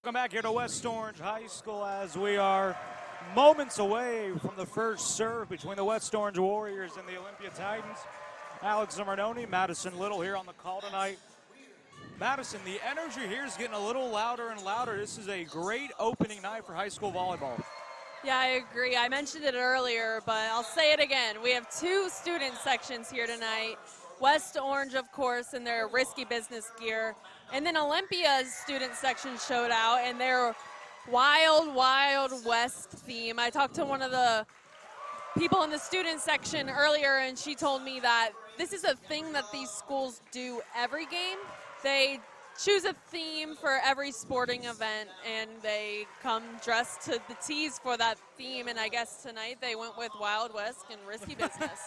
Welcome back here to West Orange High School as we are moments away from the first serve between the West Orange Warriors and the Olympia Titans. Alex Zimmeroni, Madison Little here on the call tonight. Madison, the energy here is getting a little louder and louder. This is a great opening night for high school volleyball. Yeah, I agree. I mentioned it earlier, but I'll say it again. We have two student sections here tonight. West Orange, of course, in their risky business gear. And then Olympia's student section showed out in their Wild, Wild West theme. I talked to one of the people in the student section earlier, and she told me that this is a thing that these schools do every game. They choose a theme for every sporting event, and they come dressed to the tees for that theme. And I guess tonight they went with Wild West and risky business.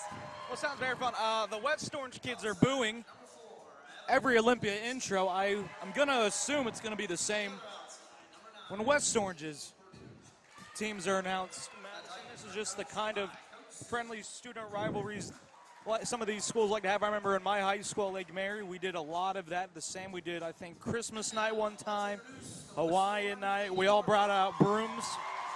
Well, sounds very fun. The West Orange kids are booing every Olympia intro. I'm going to assume it's going to be the same when West Orange's teams are announced. This is just the kind of friendly student rivalries some of these schools like to have. I remember in my high school, Lake Mary, we did a lot of that. The same we did, I think, Christmas night one time, Hawaiian night. We all brought out brooms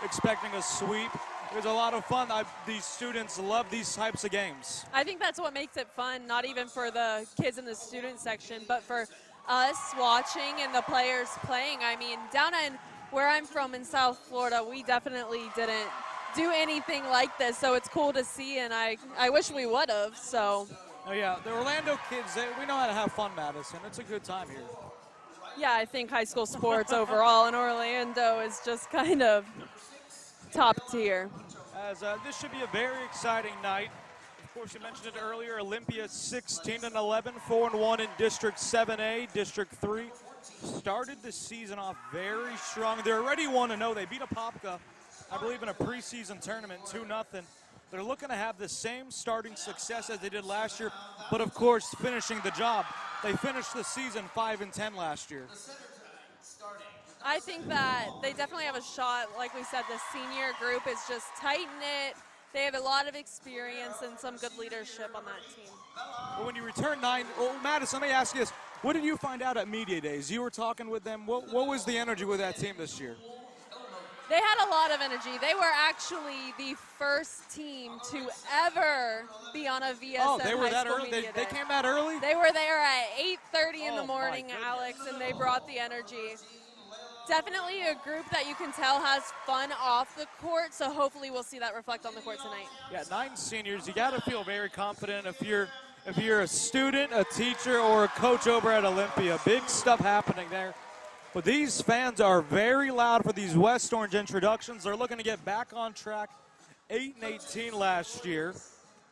expecting a sweep. It was a lot of fun. These students love these types of games. I think that's what makes it fun, not even for the kids in the student section, but for us watching and the players playing. I mean, down in where I'm from in South Florida, we definitely didn't do anything like this, so it's cool to see, and I wish we would have. So. Oh yeah, the Orlando kids, we know how to have fun, Madison. It's a good time here. Yeah, I think high school sports overall in Orlando is just kind of top tier. As this should be a very exciting night. Of course, you mentioned it earlier, Olympia 16-11, 4-1 in District 7A. District 3 started the season off very strong. They're already 1-0. They beat Apopka, I believe, in a preseason tournament, 2-0. They're looking to have the same starting success as they did last year, but of course, finishing the job. They finished the season 5-10 last year. I think that they definitely have a shot. Like we said, the senior group is just tight-knit. They have a lot of experience and some good leadership on that team. Well, when you return Madison, let me ask you this. What did you find out at Media Days? You were talking with them. What was the energy with that team this year? They had a lot of energy. They were actually the first team to ever be on a VSN Oh, they were high that school early? media They day. came that early? They were there at 8:30 in the Oh, morning, my goodness. Alex, and they brought the energy. Definitely a group that you can tell has fun off the court, so hopefully we'll see that reflect on the court tonight. Yeah, 9 seniors. You got to feel very confident if you're a student, a teacher, or a coach over at Olympia. Big stuff happening there. But these fans are very loud for these West Orange introductions. They're looking to get back on track. 8-18 last year.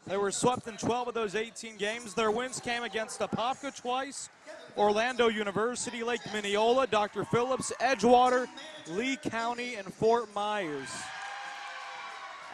They were swept in 12 of those 18 games. Their wins came against Apopka twice, Orlando University, Lake Minneola, Dr. Phillips, Edgewater, Lee County, and Fort Myers.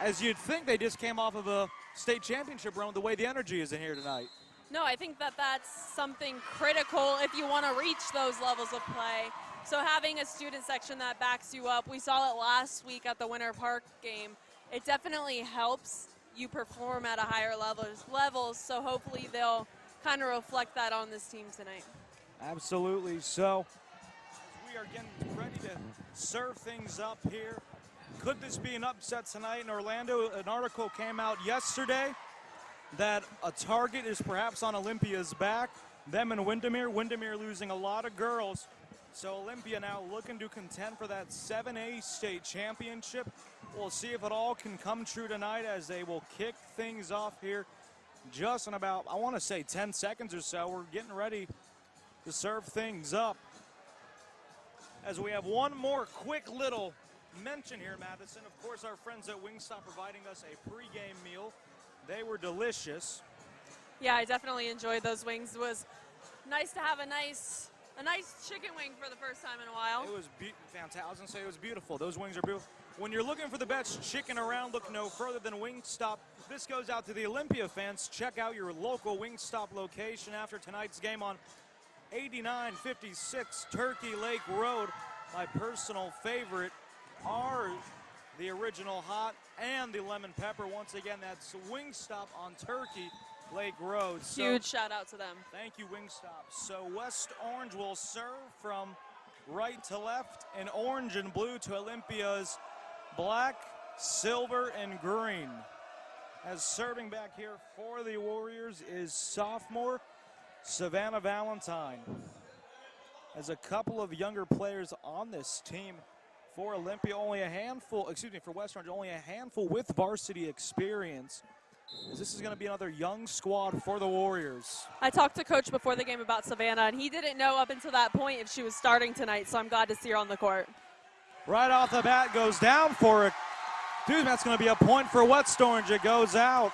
As you'd think, they just came off of a state championship run, the way the energy is in here tonight. No, I think that that's something critical if you want to reach those levels of play. So having a student section that backs you up, we saw it last week at the Winter Park game. It definitely helps you perform at a higher levels, so hopefully they'll kind of reflect that on this team tonight. Absolutely. So we are getting ready to serve things up here. Could this be an upset tonight in Orlando? An article came out yesterday that a target is perhaps on Olympia's back. Them and Windermere. Windermere losing a lot of girls. So Olympia now looking to contend for that 7A state championship. We'll see if it all can come true tonight as they will kick things off here just in about, I want to say 10 seconds or so. We're getting ready to serve things up. As we have one more quick little mention here, Madison. Of course, our friends at Wingstop providing us a pregame meal. They were delicious. Yeah, I definitely enjoyed those wings. It was nice to have a nice chicken wing for the first time in a while. It was fantastic. I was going to say it was beautiful. Those wings are beautiful. When you're looking for the best chicken around, look no further than Wingstop. This goes out to the Olympia fans. Check out your local Wingstop location after tonight's game on 8956 Turkey Lake Road. My personal favorite are the original hot and the lemon pepper. Once again, that's Wingstop on Turkey Lake Road. Huge shout out to them. Thank you, Wingstop. So West Orange will serve from right to left, and orange and blue to Olympia's black, silver, and green. As serving back here for the Warriors is sophomore Savannah Valentine. As a couple of younger players on this team for Olympia, for West Orange, only a handful with varsity experience. As this is going to be another young squad for the Warriors. I talked to Coach before the game about Savannah, and he didn't know up until that point if she was starting tonight, so I'm glad to see her on the court. Right off the bat, goes down for it. That's going to be a point for West Orange. It goes out.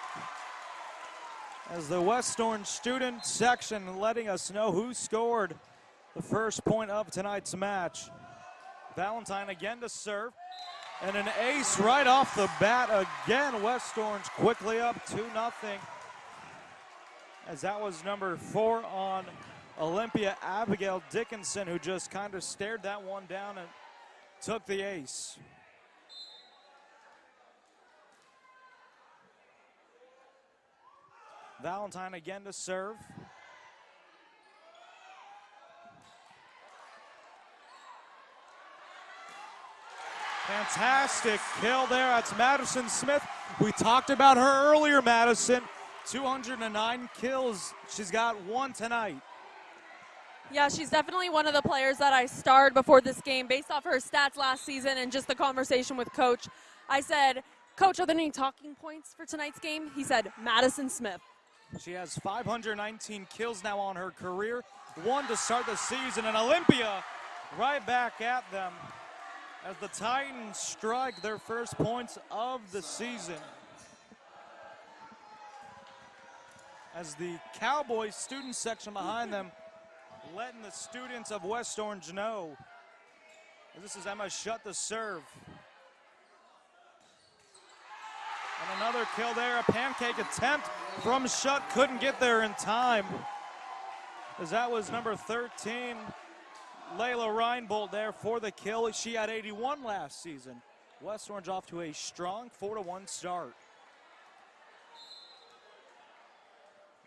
As the West Orange student section letting us know who scored the first point of tonight's match. Valentine again to serve. And an ace right off the bat again. West Orange quickly up 2-0. As that was number 4 on Olympia, Abigail Dickinson, who just kind of stared that one down and took the ace. Valentine again to serve. Fantastic kill there. That's Madison Smith. We talked about her earlier, Madison. 209 kills. She's got 1 tonight. Yeah, she's definitely one of the players that I starred before this game based off her stats last season and just the conversation with Coach. I said, Coach, are there any talking points for tonight's game? He said, Madison Smith. She has 519 kills now on her career. 1 to start the season, and Olympia right back at them as the Titans strike their first points of the season. As the Cowboys student section behind them letting the students of West Orange know. This is Emma Shutt to serve. And another kill there, a pancake attempt from Shutt, couldn't get there in time. As that was number 13, Layla Reinbold there for the kill. She had 81 last season. West Orange off to a strong 4-1 start.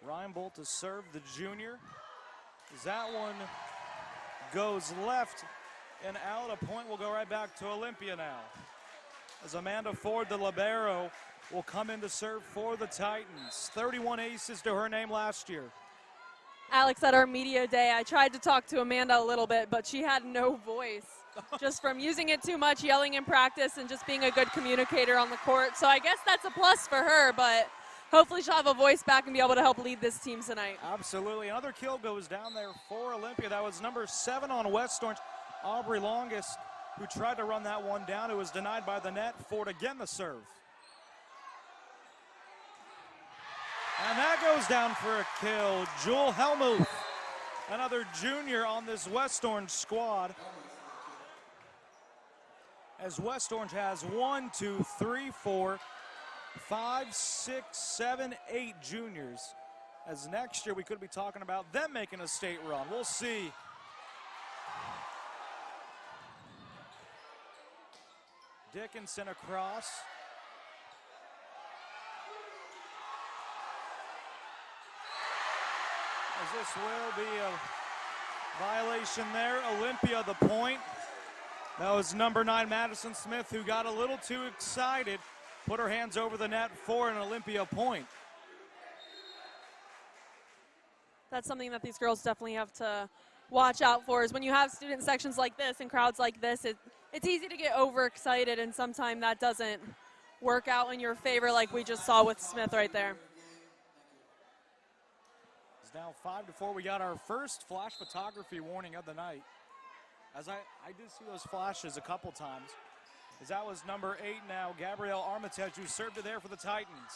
Reinbold to serve the junior. As that one goes left and out, a point will go right back to Olympia now. As Amanda Ford, the libero, will come in to serve for the Titans. 31 aces to her name last year. Alex, at our media day, I tried to talk to Amanda a little bit, but she had no voice. Just from using it too much, yelling in practice, and just being a good communicator on the court. So I guess that's a plus for her, but hopefully she'll have a voice back and be able to help lead this team tonight. Absolutely. Another kill goes down there for Olympia. That was number 7 on West Orange, Aubrey Longest, who tried to run that one down. It was denied by the net. Ford again the serve. And that goes down for a kill. Jewel Helmuth, another junior on this West Orange squad. As West Orange has 1, 2, 3, 4, 5, 6, 7, 8 juniors. As next year we could be talking about them making a state run. We'll see. Dickinson across. As this will be a violation there. Olympia the point. That was number 9 Madison Smith, who got a little too excited. Put her hands over the net for an Olympia point. That's something that these girls definitely have to watch out for, is when you have student sections like this and crowds like this, it's easy to get overexcited, and sometimes that doesn't work out in your favor like we just saw with Smith right there. It's now 5-4. We got our first flash photography warning of the night. As I did see those flashes a couple times. As that was number 8 now, Gabrielle Armitage, who served it there for the Titans.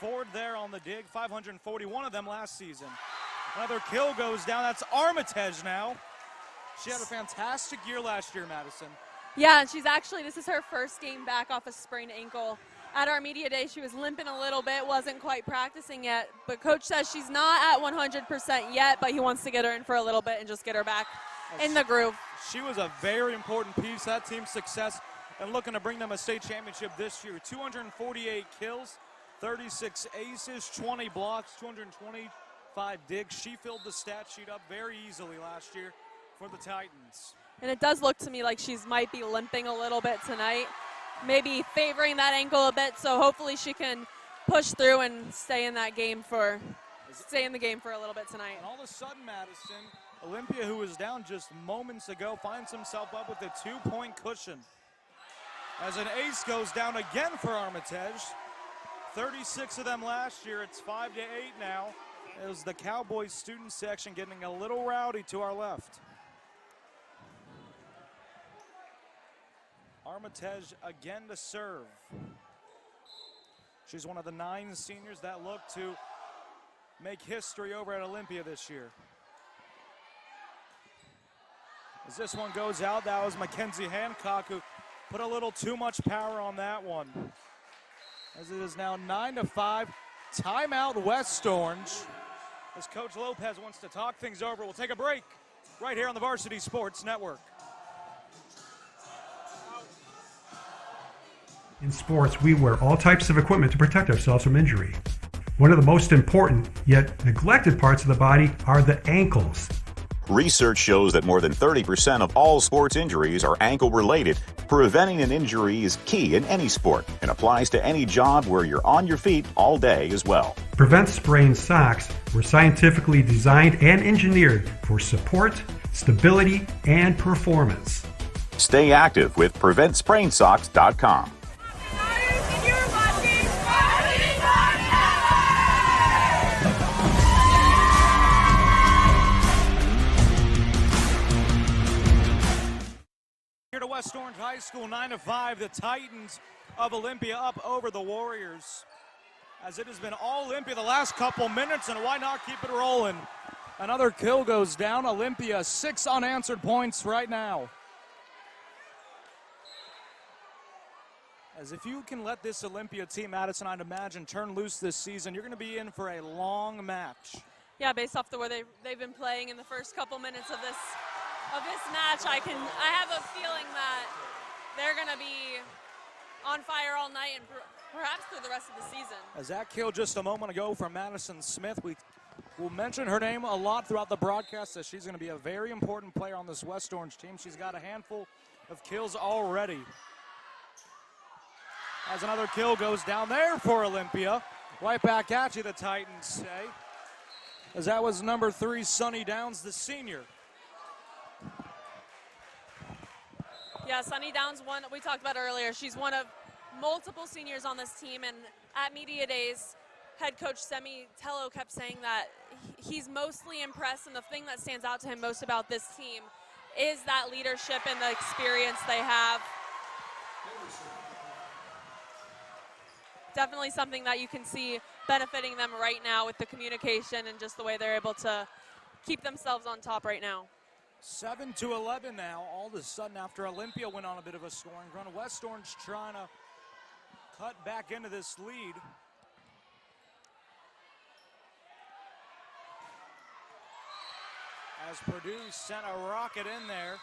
Ford there on the dig, 541 of them last season. Another kill goes down. That's Armitage now. She had a fantastic year last year, Madison. Yeah, and this is her first game back off a sprained ankle. At our media day, she was limping a little bit, wasn't quite practicing yet, but Coach says she's not at 100% yet, but he wants to get her in for a little bit and just get her back in the groove. She was a very important piece of that team's success and looking to bring them a state championship this year. 248 kills, 36 aces, 20 blocks, 225 digs. She filled the stat sheet up very easily last year for the Titans. And it does look to me like she might be limping a little bit tonight, maybe favoring that ankle a bit, so hopefully she can push through and stay in the game for a little bit tonight. And all of a sudden, Madison, Olympia, who was down just moments ago, finds himself up with a 2-point cushion. As an ace goes down again for Armitage. 36 of them last year. It's 5-8 now. It was the Cowboys student section getting a little rowdy to our left. Armitage again to serve. She's one of the 9 seniors that look to make history over at Olympia this year. As this one goes out, that was Mackenzie Hancock who put a little too much power on that one. As it is now 9-5, timeout West Orange. As Coach Lopez wants to talk things over, we'll take a break right here on the Varsity Sports Network. In sports, we wear all types of equipment to protect ourselves from injury. One of the most important, yet neglected parts of the body are the ankles. Research shows that more than 30% of all sports injuries are ankle-related. Preventing an injury is key in any sport and applies to any job where you're on your feet all day as well. Prevent Sprain socks were scientifically designed and engineered for support, stability, and performance. Stay active with PreventSprainSocks.com. Here to West Orange High School, 9-5, the Titans of Olympia up over the Warriors. As it has been all Olympia the last couple minutes, and why not keep it rolling? Another kill goes down. Olympia, 6 unanswered points right now. As if you can let this Olympia team, Madison, I'd imagine, turn loose this season, you're going to be in for a long match. Yeah, based off the way they've been playing in the first couple minutes of this match, I have a feeling that they're going to be on fire all night and perhaps through the rest of the season. As that kill just a moment ago from Madison Smith, we will mention her name a lot throughout the broadcast, as she's going to be a very important player on this West Orange team. She's got a handful of kills already. As another kill goes down there for Olympia. Right back at you, the Titans say. As that was number 3, Sunny Downs, the senior. Yeah, Sunny Downs, one we talked about earlier. She's one of multiple seniors on this team, and at Media Days, head coach Semi Tello kept saying that he's mostly impressed, and the thing that stands out to him most about this team is that leadership and the experience they have. Definitely something that you can see benefiting them right now with the communication and just the way they're able to keep themselves on top right now. 7-11 now, all of a sudden after Olympia went on a bit of a scoring run. West Orange trying to cut back into this lead. As Purdue sent a rocket in there,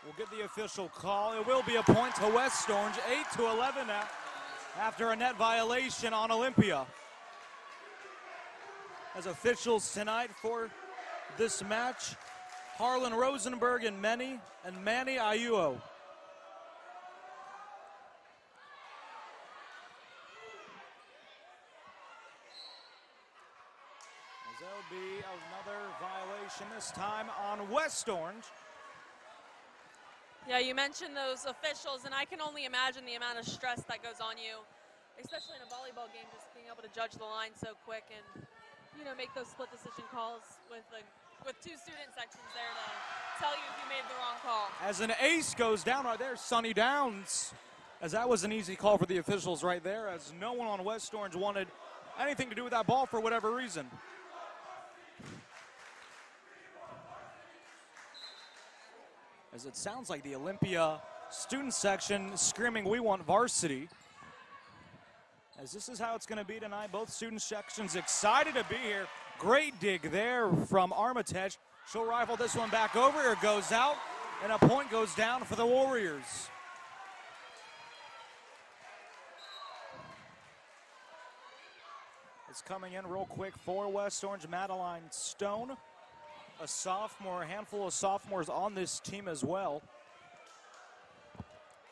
we'll get the official call. It will be a point to West Orange, 8-11 now, after a net violation on Olympia. As officials tonight for this match, Harlan Rosenberg and Manny Ayuo. As there'll be another violation, this time on West Orange. Yeah, you mentioned those officials, and I can only imagine the amount of stress that goes on you, especially in a volleyball game, just being able to judge the line so quick and, you know, make those split decision calls with 2 student sections there to tell you if you made the wrong call. As an ace goes down right there, Sunny Downs, as that was an easy call for the officials right there, as no one on West Orange wanted anything to do with that ball for whatever reason. As it sounds like the Olympia student section screaming, "We want varsity." As this is how it's going to be tonight. Both student sections excited to be here. Great dig there from Armitage. She'll rifle this one back over. It goes out, and a point goes down for the Warriors. It's coming in real quick for West Orange, Madeline Stone. a sophomore, a handful of sophomores on this team as well,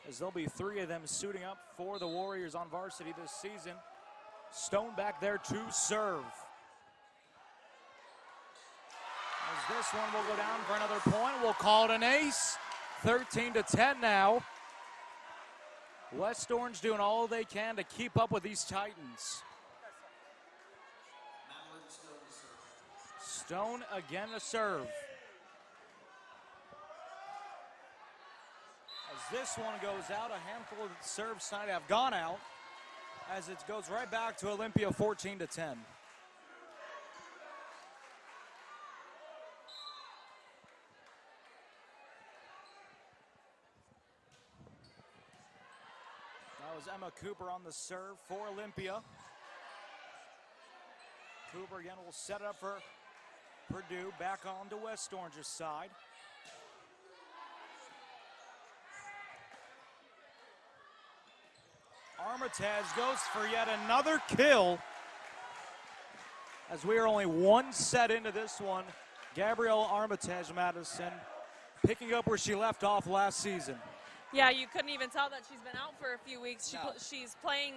as there'll be 3 of them suiting up for the Warriors on varsity this season. Stone back there to serve. As this one will go down for another point, we'll call it an ace. 13-10 now. West Orange doing all they can to keep up with these Titans. Stone again to serve. As this one goes out, a handful of serves tonight have gone out, as it goes right back to Olympia 14-10. That was Emma Cooper on the serve for Olympia. Cooper again will set it up for Purdue, back on to West Orange's side. Armitage goes for yet another kill, as we are only 1 set into this one. Gabrielle Armitage, Madison, picking up where she left off last season. Yeah, you couldn't even tell that she's been out for a few weeks. She's playing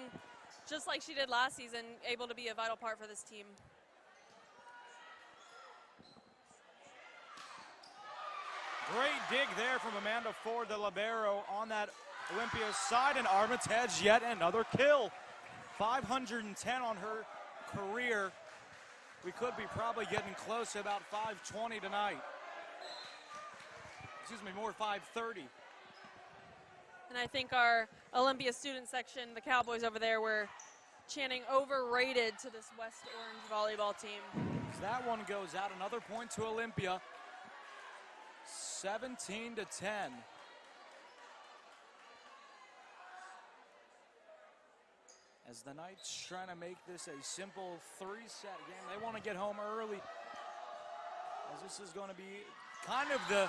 just like she did last season, able to be a vital part for this team. Great dig there from Amanda Ford, the libero, on that Olympia's side, and Armitage yet another kill. 510 on her career. We could be probably getting close to about 520 tonight. Excuse me, more 530. And I think our Olympia student section, the Cowboys over there, were chanting overrated to this West Orange volleyball team. As that one goes out, another point to Olympia. 17-10. As the Knights trying to make this a simple 3-set game. They want to get home early, as this is going to be kind of the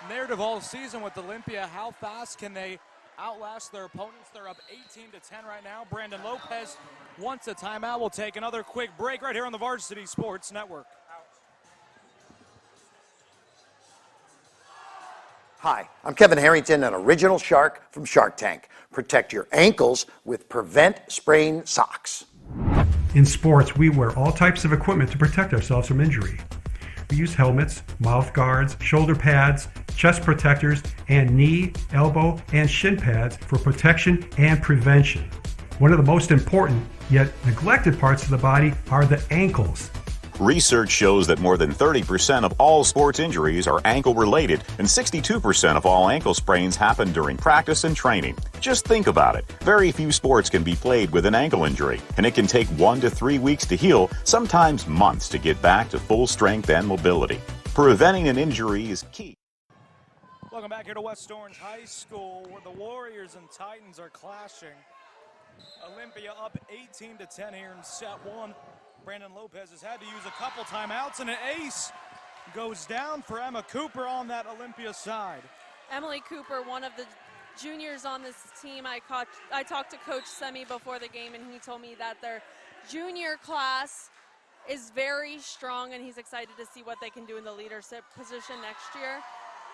narrative all season with Olympia. How fast can they outlast their opponents? They're up 18-10 right now. Brandon Lopez wants a timeout. We'll take another quick break right here on the Varsity Sports Network. Hi, I'm Kevin Harrington, an original shark from Shark Tank. Protect your ankles with Prevent Sprain socks. In sports, we wear all types of equipment to protect ourselves from injury. We use helmets, mouth guards, shoulder pads, chest protectors, and knee, elbow, and shin pads for protection and prevention. One of the most important yet neglected parts of the body are the ankles. Research shows that more than 30% of all sports injuries are ankle-related, and 62% of all ankle sprains happen during practice and training. Just think about it. Very few sports can be played with an ankle injury, and it can take 1 to 3 weeks to heal, sometimes months to get back to full strength and mobility. Preventing an injury is key. Welcome back here to West Orange High School, where the Warriors and Titans are clashing. Olympia up 18-10 here in set 1. Brandon Lopez has had to use a couple timeouts, and an ace goes down for Emma Cooper on that Olympia side. Emily Cooper, one of the juniors on this team. I talked to Coach Semi before the game, and he told me that their junior class is very strong, and he's excited to see what they can do in the leadership position next year,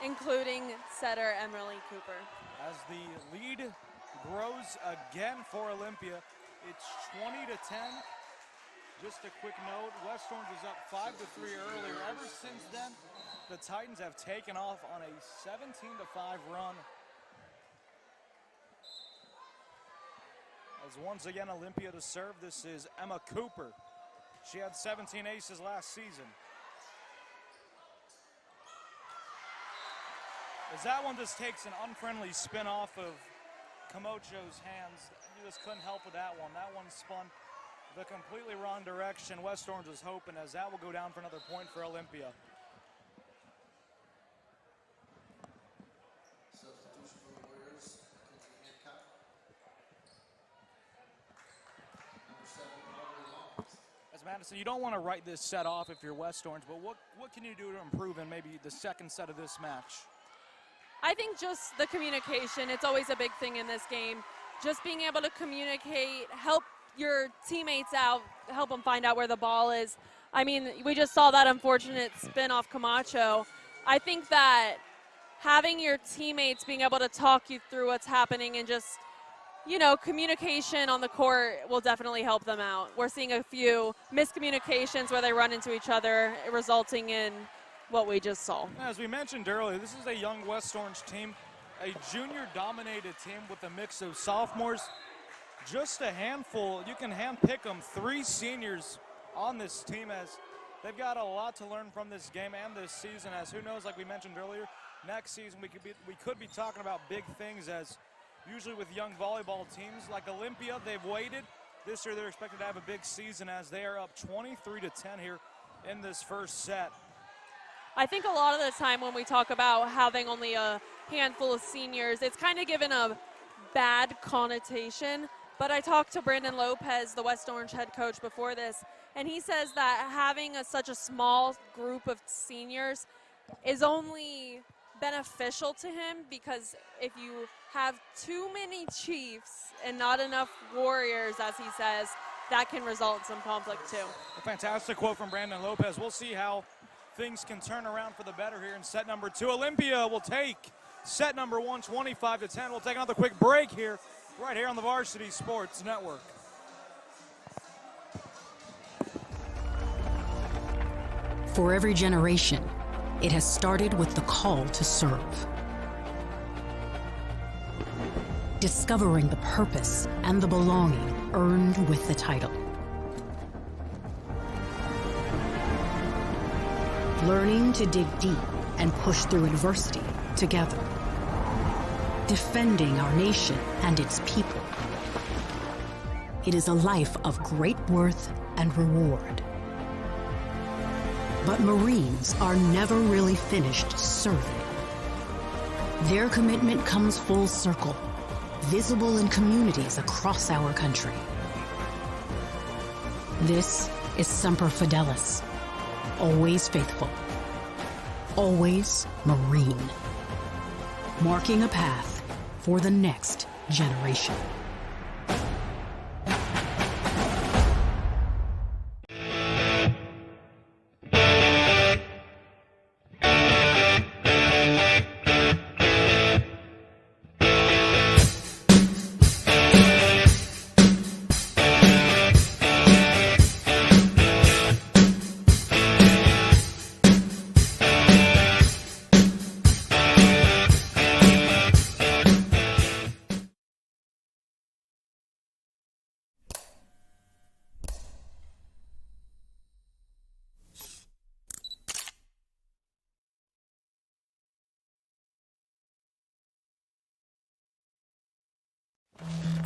including setter Emily Cooper. As the lead grows again for Olympia, it's 20-10. Just a quick note, West Orange was up 5-3 earlier. Ever since then, the Titans have taken off on a 17-5 run. As once again, Olympia to serve, this is Emma Cooper. She had 17 aces last season. As that one just takes an unfriendly spin off of Camacho's hands. You just couldn't help with that one. That one spun the completely wrong direction. West Orange was hoping, as that will go down for another point for Olympia. Substitution for the Warriors, Hancock. Number 7, Aubrey Long. As Madison, you don't want to write this set off if you're West Orange, but what can you do to improve in maybe the second set of this match? I think just the communication, it's always a big thing in this game. Just being able to communicate, help your teammates out, help them find out where the ball is. I mean, we just saw that unfortunate spin off Camacho. I think that having your teammates being able to talk you through what's happening and just, you know, communication on the court will definitely help them out. We're seeing a few miscommunications where they run into each other, resulting in what we just saw. As we mentioned earlier, this is a young West Orange team, a junior-dominated team with a mix of sophomores. Just a handful, you can handpick them, 3 seniors on this team, as they've got a lot to learn from this game and this season, as who knows, like we mentioned earlier, next season we could be talking about big things, as usually with young volleyball teams like Olympia, they've waited. This year they're expected to have a big season, as they are up 23-10 here in this first set. I think a lot of the time when we talk about having only a handful of seniors, it's kind of given a bad connotation. But I talked to Brandon Lopez, the West Orange head coach, before this, and he says that having such a small group of seniors is only beneficial to him, because if you have too many Chiefs and not enough Warriors, as he says, that can result in some conflict too. A fantastic quote from Brandon Lopez. We'll see how things can turn around for the better here in set number 2. Olympia will take set number 1, 25-10. We'll take another quick break here, right here on the Varsity Sports Network. For every generation, it has started with the call to serve. Discovering the purpose and the belonging earned with the title. Learning to dig deep and push through adversity together. Defending our nation and its people. It is a life of great worth and reward. But Marines are never really finished serving. Their commitment comes full circle, visible in communities across our country. This is Semper Fidelis, always faithful, always Marine, marking a path for the next generation.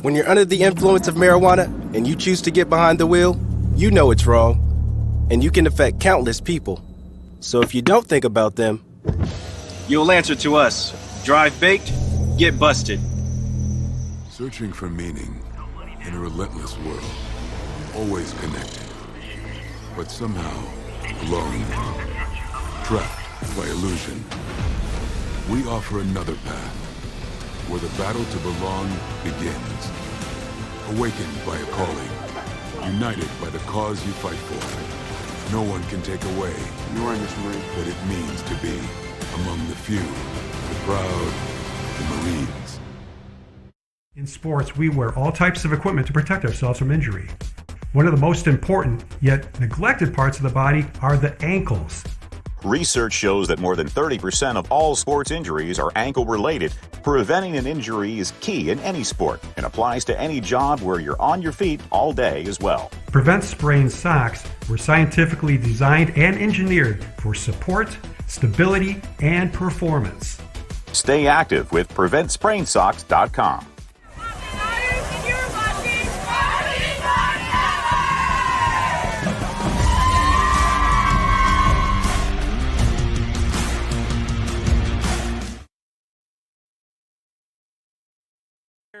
When you're under the influence of marijuana and you choose to get behind the wheel, you know it's wrong, and you can affect countless people. So if you don't think about them, you'll answer to us. Drive baked, get busted. Searching for meaning in a relentless world, always connected, but somehow alone, trapped by illusion. We offer another path, where the battle to belong begins. Awakened by a calling, united by the cause you fight for. No one can take away what it means to be among the few, the proud, the Marines. In sports, we wear all types of equipment to protect ourselves from injury. One of the most important, yet neglected parts of the body are the ankles. Research shows that more than 30% of all sports injuries are ankle-related. Preventing an injury is key in any sport and applies to any job where you're on your feet all day as well. Prevent Sprain socks were scientifically designed and engineered for support, stability, and performance. Stay active with PreventSprainSocks.com.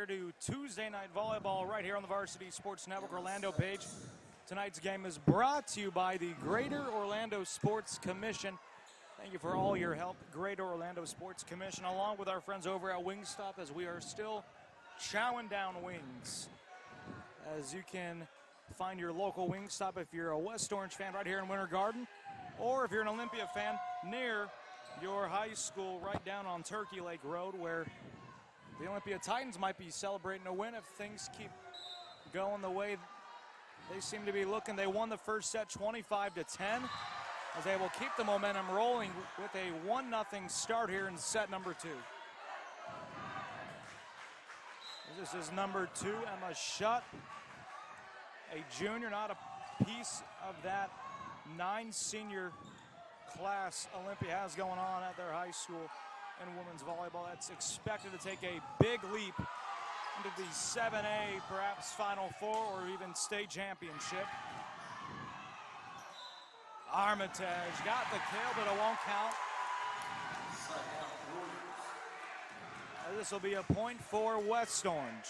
To Tuesday Night Volleyball right here on the Varsity Sports Network Orlando page. Tonight's game is brought to you by the Greater Orlando Sports Commission. Thank you for all your help, Greater Orlando Sports Commission, along with our friends over at Wingstop, as we are still chowing down wings. As you can find your local wing stop if you're a West Orange fan right here in Winter Garden, or if you're an Olympia fan near your high school right down on Turkey Lake Road, where the Olympia Titans might be celebrating a win if things keep going the way they seem to be looking. They won the first set 25-10, as they will keep the momentum rolling with a 1-0 start here in set number 2. This is number 2, Emma Schutt, a junior, not a piece of that 9 senior class Olympia has going on at their high school in women's volleyball. That's expected to take a big leap into the 7A, perhaps Final Four, or even state championship. Armitage got the kill, but it won't count. This will be a point for West Orange.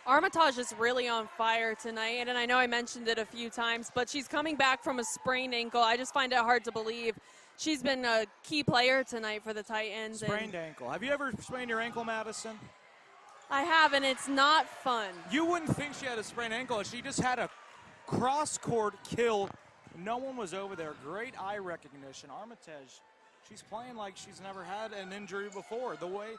Armitage is really on fire tonight, and I know I mentioned it a few times, but she's coming back from a sprained ankle. I just find it hard to believe. She's been a key player tonight for the Titans. Sprained ankle. Have you ever sprained your ankle, Madison? I have, and it's not fun. You wouldn't think she had a sprained ankle. She just had a cross-court kill. No one was over there. Great eye recognition. Armitage, she's playing like she's never had an injury before, the way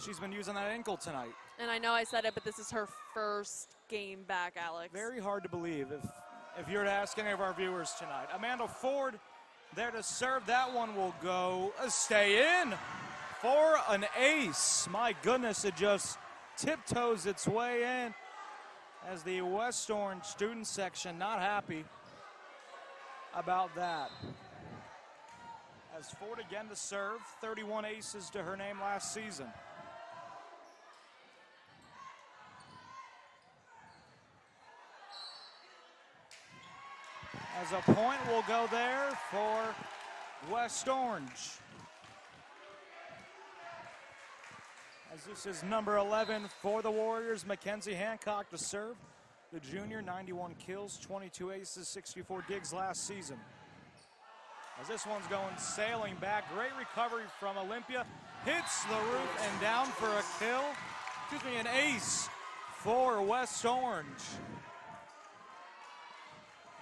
she's been using that ankle tonight. And I know I said it, but this is her first game back, Alex. Very hard to believe if you were to ask any of our viewers tonight. Amanda Ford there to serve. That one will go, stay in for an ace. My goodness, it just tiptoes its way in, as the West Orange student section not happy about that. As Ford again to serve, 31 aces to her name last season. As a point will go there for West Orange. As this is number 11 for the Warriors, Mackenzie Hancock to serve. The junior, 91 kills, 22 aces, 64 digs last season. As this one's going sailing back. Great recovery from Olympia. Hits the roof and down for a kill. Excuse me, an ace for West Orange.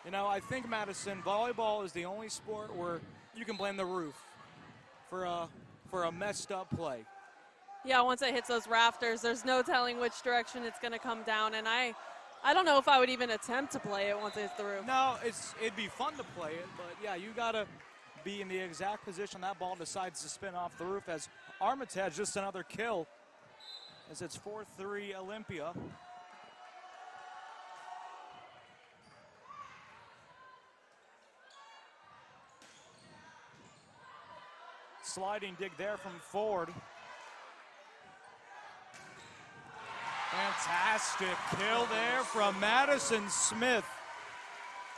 You know, I think, Madison, volleyball is the only sport where you can blame the roof for a messed up play. Yeah, once it hits those rafters, there's no telling which direction it's going to come down. And I don't know if I would even attempt to play it once it hits the roof. No, it'd be fun to play it, but yeah, you got to be in the exact position that ball decides to spin off the roof. As Armitage, just another kill, as it's 4-3 Olympia. Sliding dig there from Ford. Fantastic kill there from Madison Smith.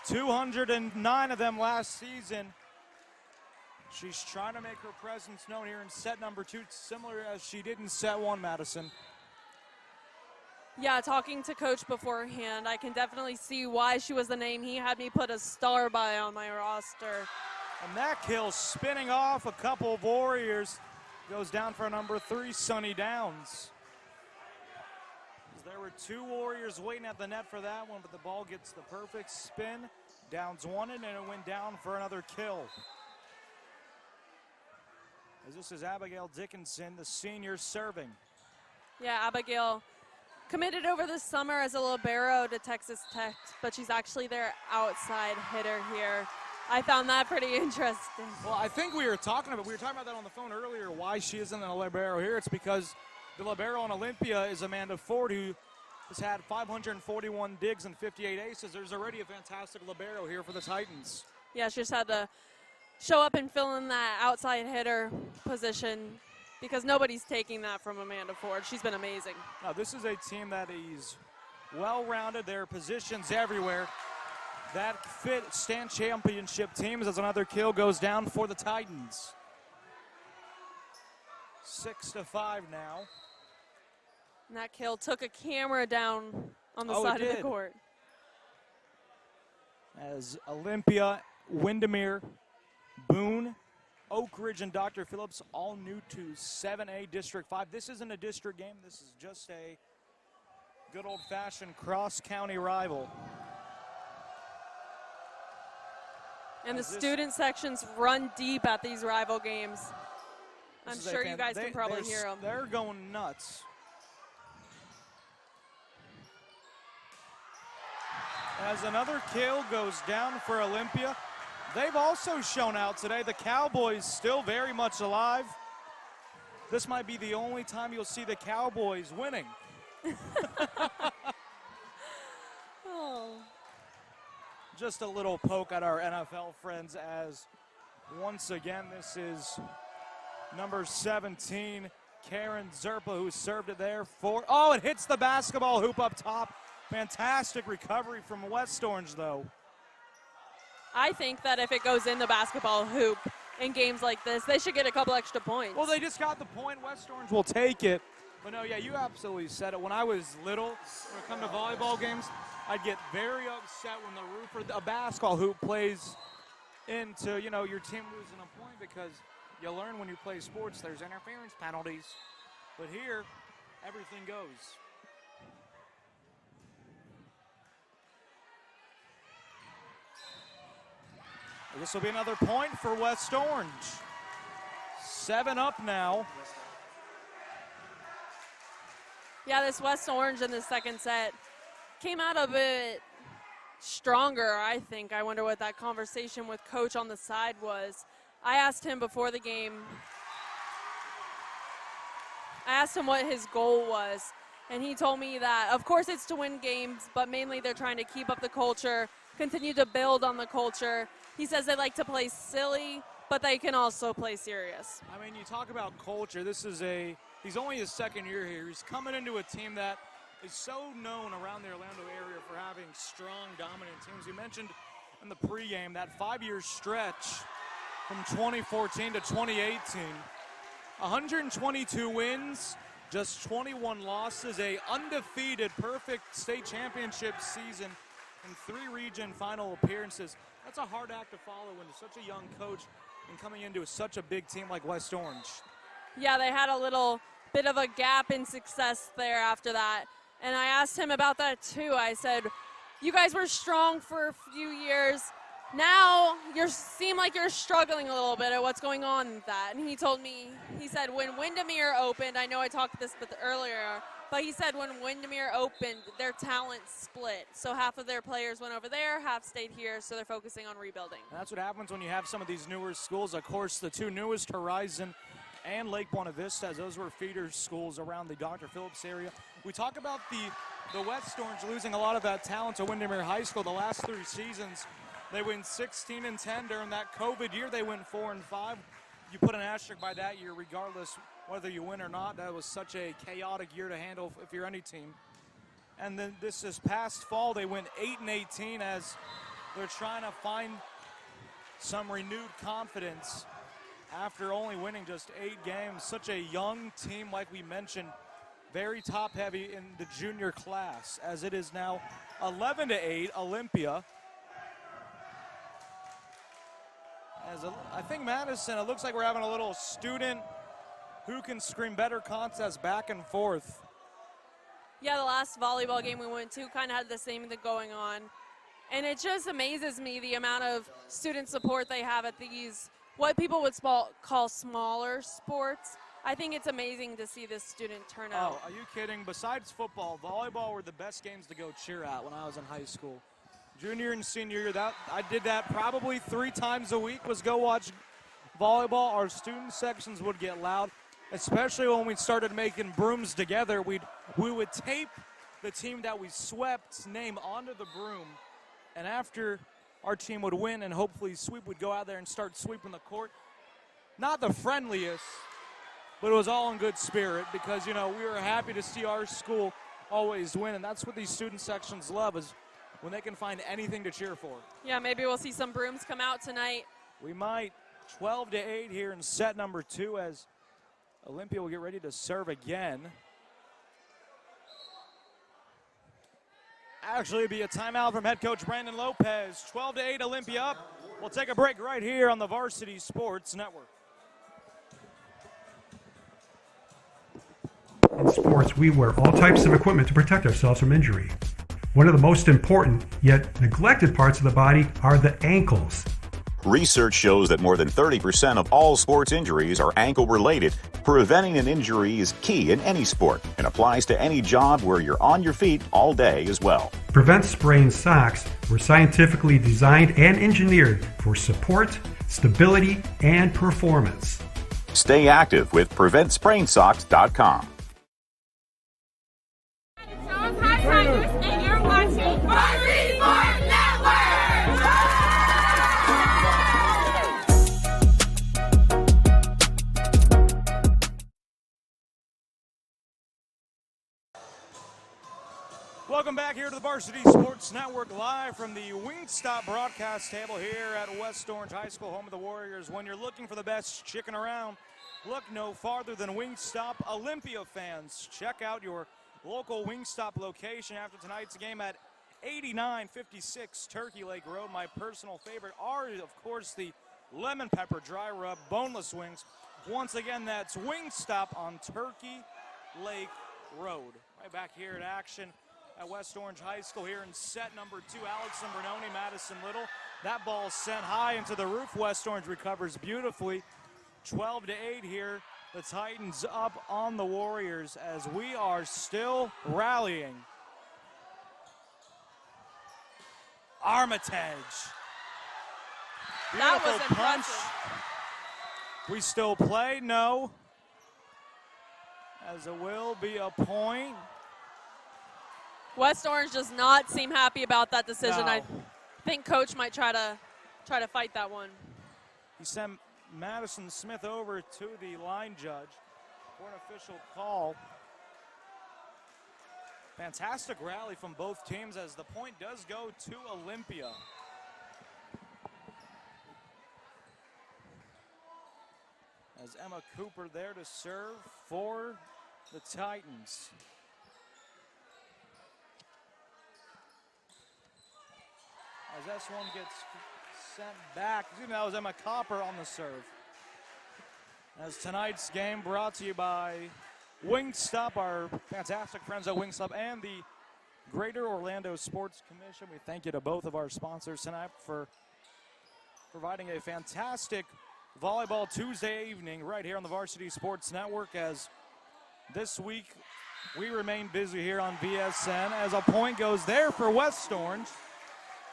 209 of them last season. She's trying to make her presence known here in set number 2, similar as she did in set 1, Madison. Yeah, talking to Coach beforehand, I can definitely see why she was the name. He had me put a star by on my roster. And that kill spinning off a couple of Warriors. Goes down for number 3, Sunny Downs. There were 2 Warriors waiting at the net for that one, but the ball gets the perfect spin. Downs won it, and it went down for another kill. As this is Abigail Dickinson, the senior, serving. Yeah, Abigail committed over the summer as a libero to Texas Tech, but she's actually their outside hitter here. I found that pretty interesting. Well, I think we were talking about that on the phone earlier, why she isn't a libero here. It's because the libero on Olympia is Amanda Ford, who has had 541 digs and 58 aces. There's already a fantastic libero here for the Titans. Yeah, she just had to show up and fill in that outside hitter position because nobody's taking that from Amanda Ford. She's been amazing. Now, this is a team that is well-rounded. There are positions everywhere. That fit stand championship teams as another kill goes down for the Titans. 6-5 now. And that kill took a camera down on the side of the court. As Olympia, Windermere, Boone, Oak Ridge, and Dr. Phillips all new to 7A District 5. This isn't a district game. This is just a Good old-fashioned cross-county rival. And the student sections run deep at these rival games. I'm sure you guys can probably hear them. They're going nuts. As another kill goes down for Olympia. They've also shown out today. The Cowboys still very much alive. This might be the only time you'll see the Cowboys winning. Oh. Just a little poke at our NFL friends as once again this is number 17, Karen Zerpa, who served it there for, oh, it hits the basketball hoop up top. Fantastic recovery from West Orange, though. I think that if it goes in the basketball hoop in games like this, they should get a couple extra points. Well, they just got the point. West Orange will take it. But no, yeah, you absolutely said it. When I was little, when it come to volleyball games, I'd get very upset when the roof or a basketball hoop plays into, you know, your team losing a point, because you learn when you play sports there's interference penalties. But here, everything goes. This will be another point for West Orange. 7 up now. Yeah, this West Orange in the second set came out a bit stronger, I think. I wonder what that conversation with Coach on the side was. I asked him before the game, I asked him what his goal was, and he told me that, of course, it's to win games, but mainly they're trying to keep up the culture, continue to build on the culture. He says they like to play silly, but they can also play serious. I mean, you talk about culture. He's only his second year here. He's coming into a team that is so known around the Orlando area for having strong, dominant teams. You mentioned in the pregame that 5-year stretch from 2014 to 2018. 122 wins, just 21 losses, a undefeated, perfect state championship season, and 3 region final appearances. That's a hard act to follow when you're such a young coach and coming into such a big team like West Orange. Yeah, they had a little bit of a gap in success there after that. And I asked him about that too. I said, you guys were strong for a few years. Now you seem like you're struggling a little bit at what's going on with that. And he told me, he said when Windermere opened, I know I talked this earlier, but he said when Windermere opened, their talent split. So half of their players went over there, half stayed here, so they're focusing on rebuilding. And that's what happens when you have some of these newer schools. Of course, the 2 newest, Horizon and Lake Buena Vista, as those were feeder schools around the Dr. Phillips area. We talk about the West Orange losing a lot of that talent to Windermere High School the last 3 seasons. They went 16-10 during that COVID year. They went 4-5. You put an asterisk by that year, regardless whether you win or not. That was such a chaotic year to handle if you're any team. And then this past fall, they went 8-18 as they're trying to find some renewed confidence after only winning just 8 games. Such a young team, like we mentioned, very top-heavy in the junior class, as it is now 11-8, Olympia. I think Madison, it looks like we're having a little student who can scream better contest back and forth. Yeah, the last volleyball game we went to kind of had the same thing going on. And it just amazes me the amount of student support they have at these, what people would call smaller sports. I think it's amazing to see this student turnout. Oh, are you kidding? Besides football, volleyball were the best games to go cheer at when I was in high school. Junior and senior year, I did that probably 3 times a week, was go watch volleyball. Our student sections would get loud, especially when we started making brooms together. We would tape the team that we swept's name onto the broom, and after our team would win and hopefully sweep, would go out there and start sweeping the court. Not the friendliest, but it was all in good spirit because, you know, we were happy to see our school always win, and that's what these student sections love, is when they can find anything to cheer for. Yeah, maybe we'll see some brooms come out tonight. We might. 12-8 here in set number 2 as Olympia will get ready to serve again. Actually, it'll be a timeout from head coach Brandon Lopez. 12-8 Olympia up. We'll take a break right here on the Varsity Sports Network. In sports, we wear all types of equipment to protect ourselves from injury. One of the most important, yet neglected parts of the body are the ankles. Research shows that more than 30% of all sports injuries are ankle-related. Preventing an injury is key in any sport and applies to any job where you're on your feet all day as well. Prevent Sprain socks were scientifically designed and engineered for support, stability, and performance. Stay active with PreventSprainSocks.com. And you're watching Varsity Sports Network! Welcome back here to the Varsity Sports Network, live from the Wingstop broadcast table here at West Orange High School, home of the Warriors. When you're looking for the best chicken around, look no farther than Wingstop. Olympia fans, check out your local Wingstop location after tonight's game at 8956 Turkey Lake Road. My personal favorite are, of course, the lemon pepper dry rub boneless wings. Once again, that's Wingstop on Turkey Lake Road. Right back here in action at West Orange High School here in set number 2. Alex Zambernoni, Madison Little. That ball sent high into the roof. West Orange recovers beautifully. 12-8 here. The Titans up on the Warriors as we are still rallying. Armitage. That was Beautiful punch. impressive. We still play? No. As it will be a point. West Orange does not seem happy about that decision. No. I think coach might try to fight that one. He sent Madison Smith over to the line judge for an official call. Fantastic rally from both teams as the point does go to Olympia. As Emma Cooper there to serve for the Titans. As S1 gets sent back, that was Emma Copper on the serve. As tonight's game brought to you by Wingstop, our fantastic friends at Wingstop, and the Greater Orlando Sports Commission. We thank you to both of our sponsors tonight for providing a fantastic Volleyball Tuesday evening right here on the Varsity Sports Network, as this week we remain busy here on VSN as a point goes there for West Orange.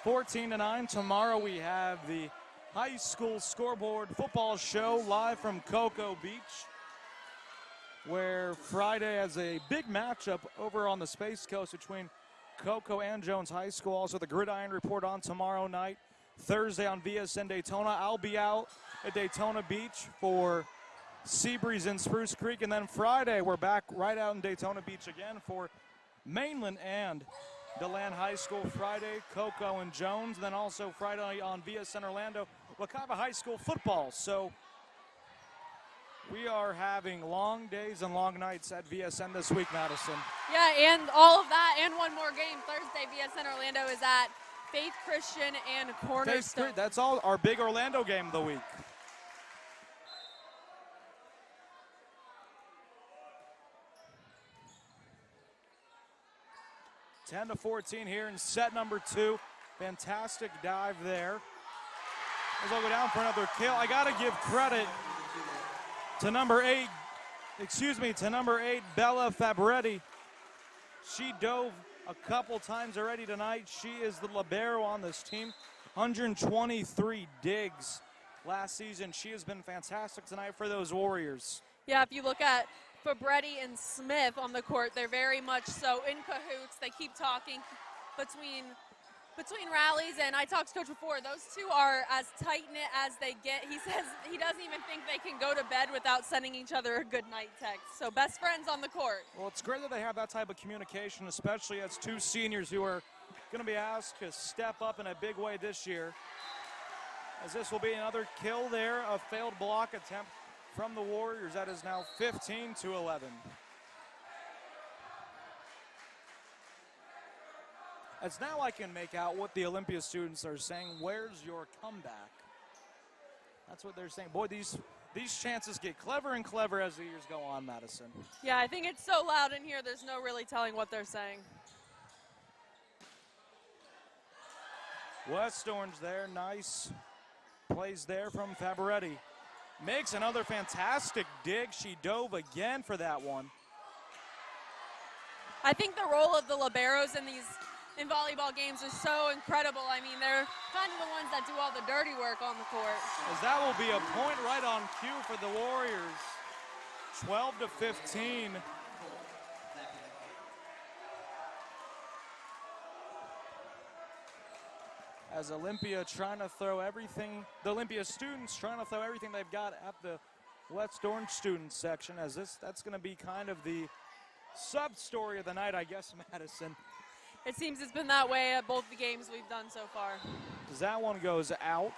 14-9. Tomorrow we have the high school scoreboard football show live from Cocoa Beach, where Friday has a big matchup over on the Space Coast between Cocoa and Jones High School. Also the Gridiron Report on tomorrow night. Thursday on VSN Daytona, I'll be out at Daytona Beach for Seabreeze and Spruce Creek. And then Friday, we're back right out in Daytona Beach again for Mainland and DeLand High School. Friday, Cocoa and Jones. Then also Friday on VSN Orlando, Wekiva High School football. So we are having long days and long nights at VSN this week, Madison. Yeah, and all of that and one more game. Thursday, VSN Orlando is at Faith Christian and Cornerstone. That's all our big Orlando game of the week. Ten to 14 here in set number 2. Fantastic dive there. As I go down for another kill, I got to give credit to number 8, Bella Fabretti. She dove a couple times already tonight. She is the libero on this team. 123 digs last season. She has been fantastic tonight for those Warriors. Yeah, if you look at Fabretti and Smith on the court, they're very much so in cahoots. They keep talking between rallies, and I talked to Coach before. Those two are as tight-knit as they get. He says he doesn't even think they can go to bed without sending each other a good night text. So best friends on the court. Well, it's great that they have that type of communication, especially as two seniors who are going to be asked to step up in a big way this year. As this will be another kill there, a failed block attempt from the Warriors. That is now 15-11. As now I can make out what the Olympia students are saying. Where's your comeback? That's what they're saying. Boy, these these chances get clever and clever as the years go on, Madison. Yeah, I think it's so loud in here, there's no really telling what they're saying. West Orange there, nice plays there from Fabretti. Makes another fantastic dig. She dove again for that one. I think the role of the liberos in volleyball games is so incredible. I mean, they're kind of the ones that do all the dirty work on the court. As that will be a point right on cue for the Warriors. 12-15. As Olympia trying to throw everything, the Olympia students trying to throw everything they've got at the West Orange student section, as that's going to be kind of the sub-story of the night, I guess, Madison. It seems it's been that way at both the games we've done so far. As that one goes out.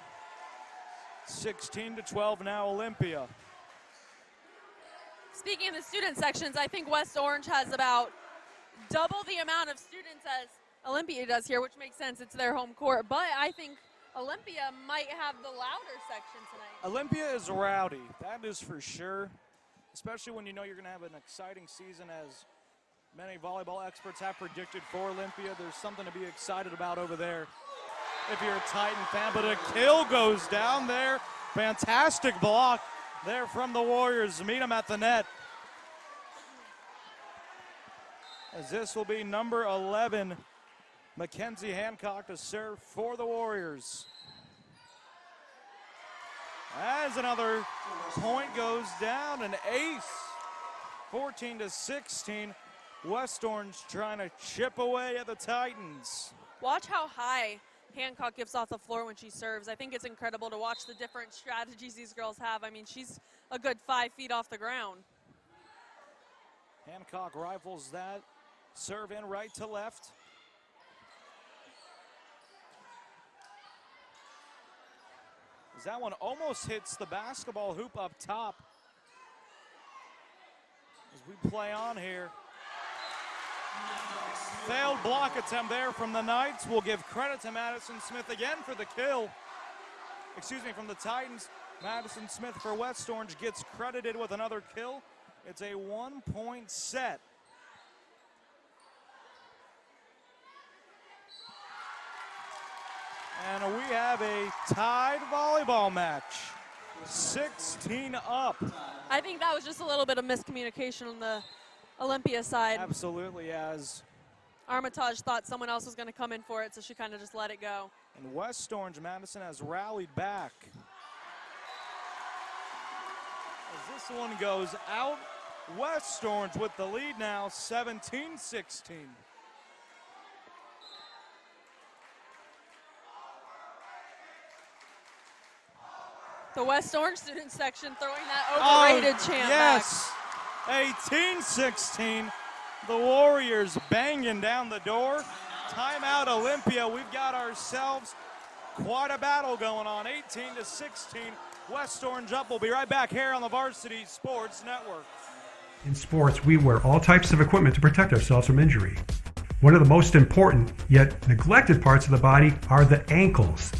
16-12 now, Olympia. Speaking of the student sections, I think West Orange has about double the amount of students as Olympia does here, which makes sense. It's their home court. But I think Olympia might have the louder section tonight. Olympia is rowdy. That is for sure. Especially when you know you're going to have an exciting season, as many volleyball experts have predicted for Olympia. There's something to be excited about over there if you're a Titan fan. But a kill goes down there. Fantastic block there from the Warriors. Meet them at the net. As this will be number 11, Mackenzie Hancock, to serve for the Warriors. As another point goes down, an ace. 14-16. West Orange trying to chip away at the Titans. Watch how high Hancock gets off the floor when she serves. I think it's incredible to watch the different strategies these girls have. I mean, she's a good 5 feet off the ground. Hancock rifles that. Serve in right to left. As that one almost hits the basketball hoop up top. As we play on here. Failed block attempt there from the Knights. We'll give credit to Madison Smith again for the kill. Excuse me, from the Titans. Madison Smith for West Orange gets credited with another kill. It's a 1-point set. And we have a tied volleyball match. 16 up. I think that was just a little bit of miscommunication on the Olympia side. Absolutely, as Armitage thought someone else was going to come in for it, so she kind of just let it go. And West Orange, Madison has rallied back. As this one goes out, West Orange with the lead now, 17-16. The West Orange student section throwing that overrated chant yes. Back. 18-16. The Warriors banging down the door. Timeout, Olympia. We've got ourselves quite a battle going on. 18-16. West Orange up. We'll be right back here on the Varsity Sports Network. In sports, we wear all types of equipment to protect ourselves from injury. One of the most important, yet neglected parts of the body are the ankles.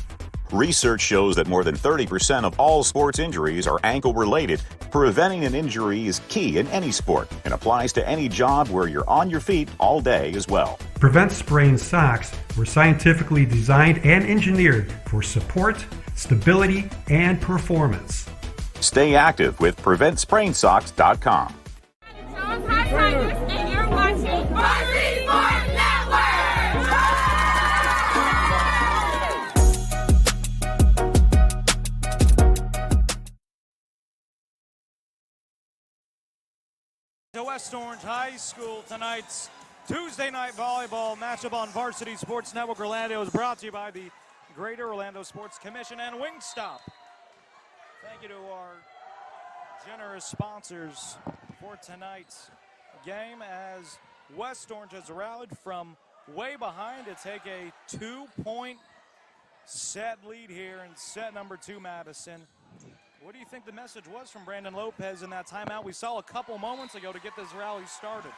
Research shows that more than 30% of all sports injuries are ankle-related. Preventing an injury is key in any sport and applies to any job where you're on your feet all day as well. Prevent Sprain socks were scientifically designed and engineered for support, stability, and performance. Stay active with PreventSprainSocks.com. Hi, Tigers, and you're watching Varsity Sports Network! To West Orange High School, tonight's Tuesday night volleyball matchup on Varsity Sports Network Orlando is brought to you by the Greater Orlando Sports Commission and Wingstop. Thank you to our generous sponsors for tonight's game, as West Orange has rallied from way behind to take a 2-point set lead here in set number 2, Madison. What do you think the message was from Brandon Lopez in that timeout we saw a couple moments ago to get this rally started?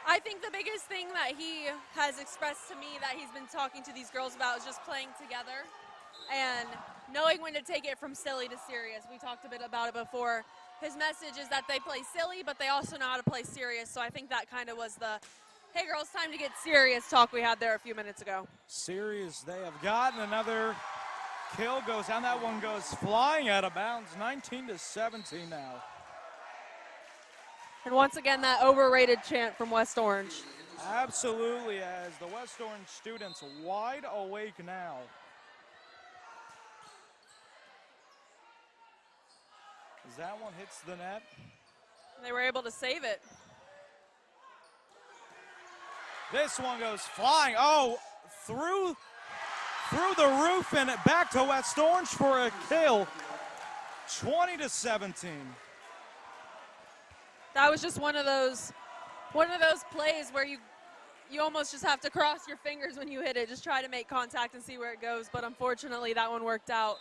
I think the biggest thing that he has expressed to me that he's been talking to these girls about is just playing together and knowing when to take it from silly to serious. We talked a bit about it before. His message is that they play silly, but they also know how to play serious. So I think that kind of was the, hey girls, time to get serious talk we had there a few minutes ago. Serious they have gotten. Another kill goes down. That one goes flying out of bounds. 19-17 now. And once again, that overrated chant from West Orange. Absolutely, as the West Orange students wide awake now. As that one hits the net. They were able to save it. This one goes flying. Oh, through the roof and back to West Orange for a kill. 20-17. That was just one of those plays where you almost just have to cross your fingers when you hit it. Just try to make contact and see where it goes. But unfortunately, that one worked out.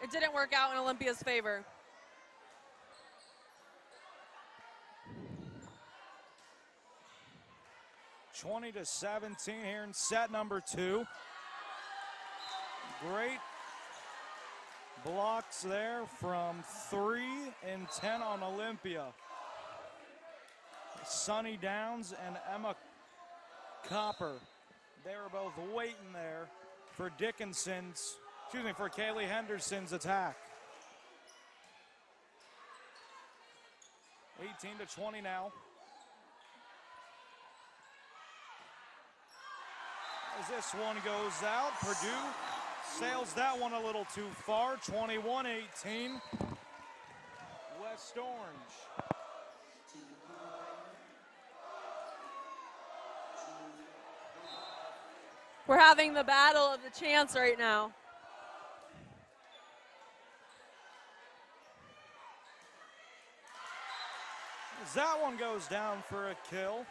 It didn't work out in Olympia's favor. (20-17) here in set number 2. Great blocks there from 3 and 10 on Olympia. Sunny Downs and Emma Copper. They were both waiting there for for Kaylee Henderson's attack. 18-20 now. As this one goes out, Purdue sails that one a little too far. 21-18, West Orange. We're having the battle of the chants right now. As that one goes down for a kill.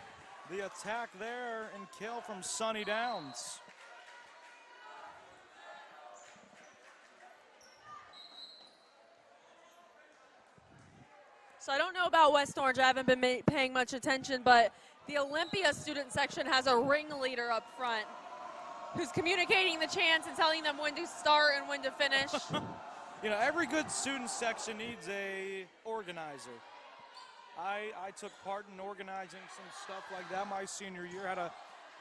The attack there and kill from Sunny Downs. So I don't know about West Orange. I haven't been paying much attention, but the Olympia student section has a ringleader up front who's communicating the chants and telling them when to start and when to finish. You know, every good student section needs a organizer. I took part in organizing some stuff like that my senior year. Had a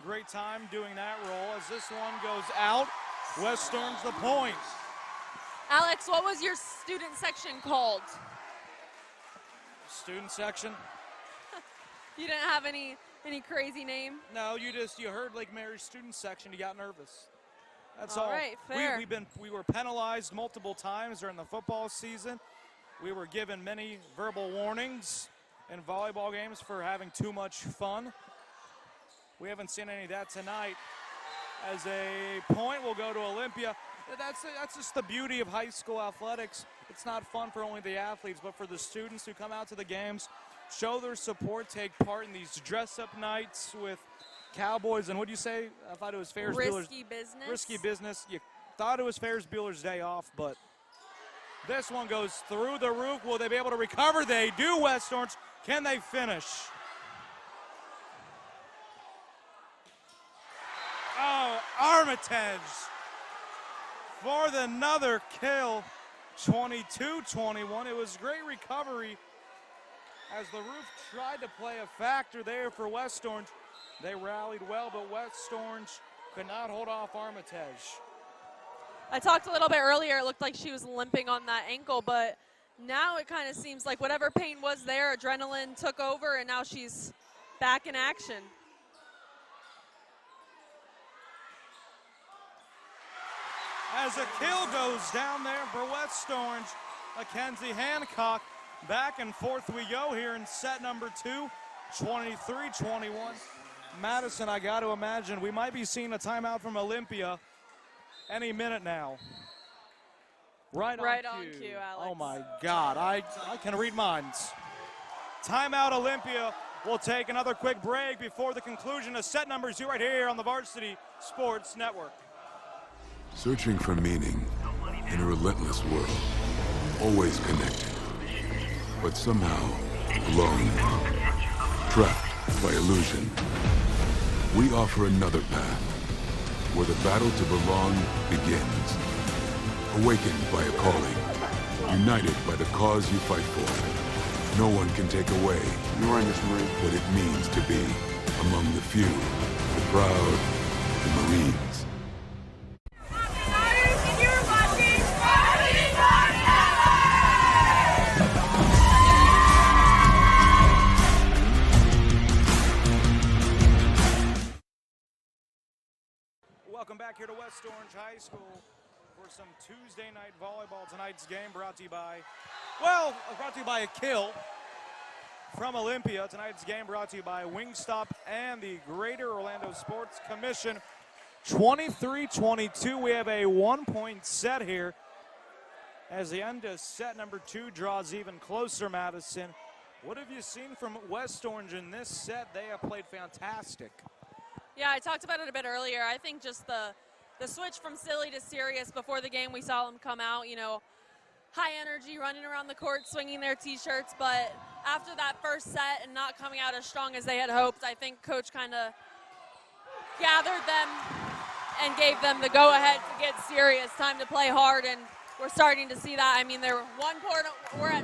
great time doing that role. As this one goes out, West Orange the point. Alex, what was your student section called? Student section? You didn't have any crazy name? No, you heard Lake Mary's student section, you got nervous. That's all. All right, fair. We were penalized multiple times during the football season. We were given many verbal warnings in volleyball games for having too much fun. We haven't seen any of that tonight. As a point will go to Olympia. That's just the beauty of high school athletics. It's not fun for only the athletes, but for the students who come out to the games, show their support, take part in these dress-up nights with Cowboys. And what do you say? I thought it was Ferris Bueller's business. Risky business. You thought it was Ferris Bueller's day off, but this one goes through the roof. Will they be able to recover? They do, West Orange. Can they finish? Oh, Armitage for another kill. 22-21. It was great recovery as the roof tried to play a factor there for West Orange. They rallied well, but West Orange could not hold off Armitage. I talked a little bit earlier. It looked like she was limping on that ankle, but now it kind of seems like whatever pain was there, adrenaline took over, and now she's back in action. As a kill goes down there for West Orange, Mackenzie Hancock. Back and forth we go here in set number 2, 23-21. Madison, I got to imagine we might be seeing a timeout from Olympia any minute now. Right on cue, Alex. Oh my God, I can read minds. Timeout Olympia. We'll take another quick break before the conclusion of set number 2 right here on the Varsity Sports Network. Searching for meaning in a relentless world. Always connected, but somehow alone. Trapped by illusion. We offer another path where the battle to belong begins. Awakened by a calling, united by the cause you fight for. No one can take away what it means to be among the few, the proud, the Marines. Welcome back here to West Orange High School for some Tuesday night volleyball. Tonight's game brought to you by a kill from Olympia. Tonight's game brought to you by Wingstop and the Greater Orlando Sports Commission. 23-22. We have a 1-point set here as the end of set number 2 draws even closer, Madison. What have you seen from West Orange in this set? They have played fantastic. Yeah, I talked about it a bit earlier. I think just the switch from silly to serious before the game, we saw them come out, high energy, running around the court, swinging their T-shirts. But after that first set and not coming out as strong as they had hoped, I think Coach kind of gathered them and gave them the go-ahead to get serious, time to play hard, and we're starting to see that. I mean, we're at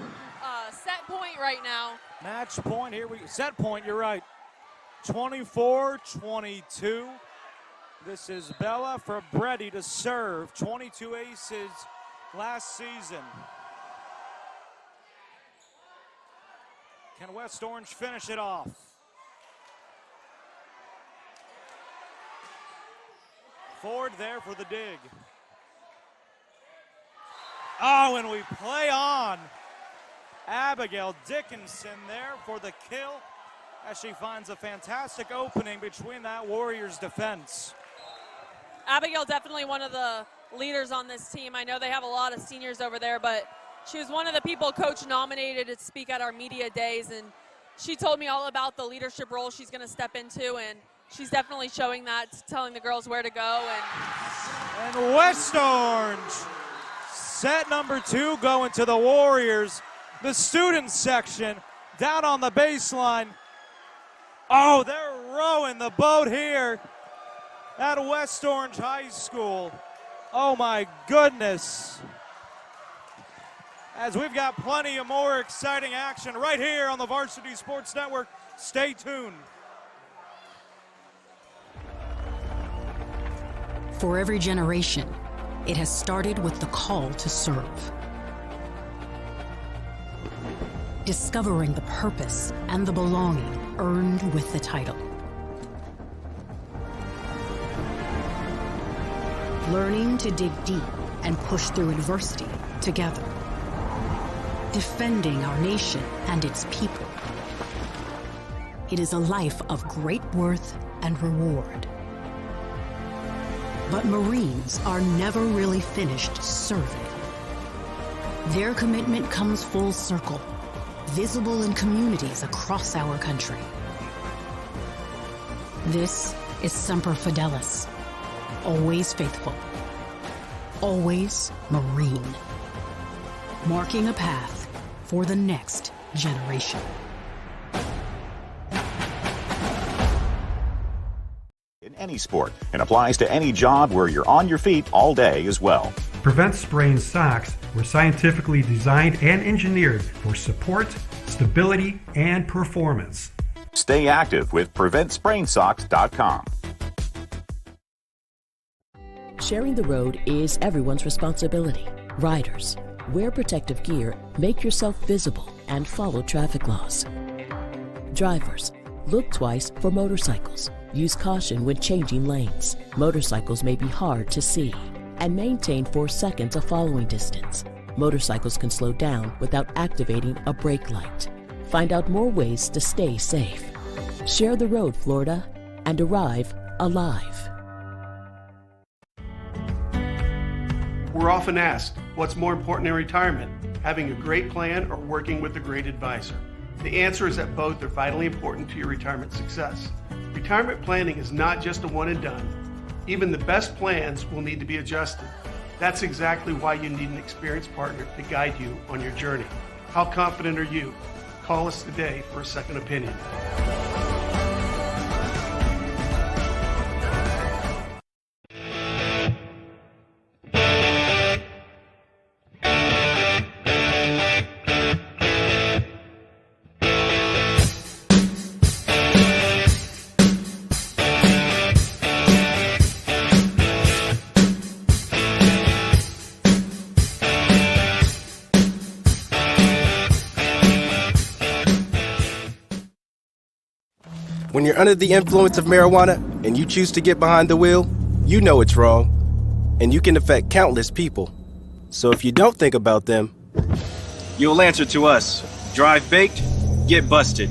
set point right now. Match point, set point, you're right. 24-22. This is Bella Fabretti to serve. 22 aces last season. Can West Orange finish it off? Ford there for the dig. Oh, and we play on. Abigail Dickinson there for the kill, as she finds a fantastic opening between that Warriors defense. Abigail definitely one of the leaders on this team. I know they have a lot of seniors over there, but she was one of the people Coach nominated to speak at our media days, and she told me all about the leadership role she's going to step into, and she's definitely showing that, telling the girls where to go. And West Orange, set number 2 going to the Warriors. The student section down on the baseline. Oh, they're rowing the boat here at West Orange High School. Oh my goodness. As we've got plenty of more exciting action right here on the Varsity Sports Network. Stay tuned. For every generation, it has started with the call to serve. Discovering the purpose and the belonging earned with the title. Learning to dig deep and push through adversity together. Defending our nation and its people. It is a life of great worth and reward. But Marines are never really finished serving. Their commitment comes full circle, visible in communities across our country. This is Semper Fidelis, always faithful, always Marine, marking a path for the next generation. In any sport, and applies to any job where you're on your feet all day as well. Prevent Sprain socks were scientifically designed and engineered for support, stability, and performance. Stay active with PreventSprainSocks.com. Sharing the road is everyone's responsibility. Riders, wear protective gear, make yourself visible, and follow traffic laws. Drivers, look twice for motorcycles. Use caution when changing lanes. Motorcycles may be hard to see. And maintain 4 seconds of following distance. Motorcycles can slow down without activating a brake light. Find out more ways to stay safe. Share the road, Florida, and arrive alive. We're often asked, what's more important in retirement, having a great plan or working with a great advisor? The answer is that both are vitally important to your retirement success. Retirement planning is not just a one and done. Even the best plans will need to be adjusted. That's exactly why you need an experienced partner to guide you on your journey. How confident are you? Call us today for a second opinion. When you're under the influence of marijuana and you choose to get behind the wheel, you know it's wrong. And you can affect countless people. So if you don't think about them, you'll answer to us. Drive baked, get busted.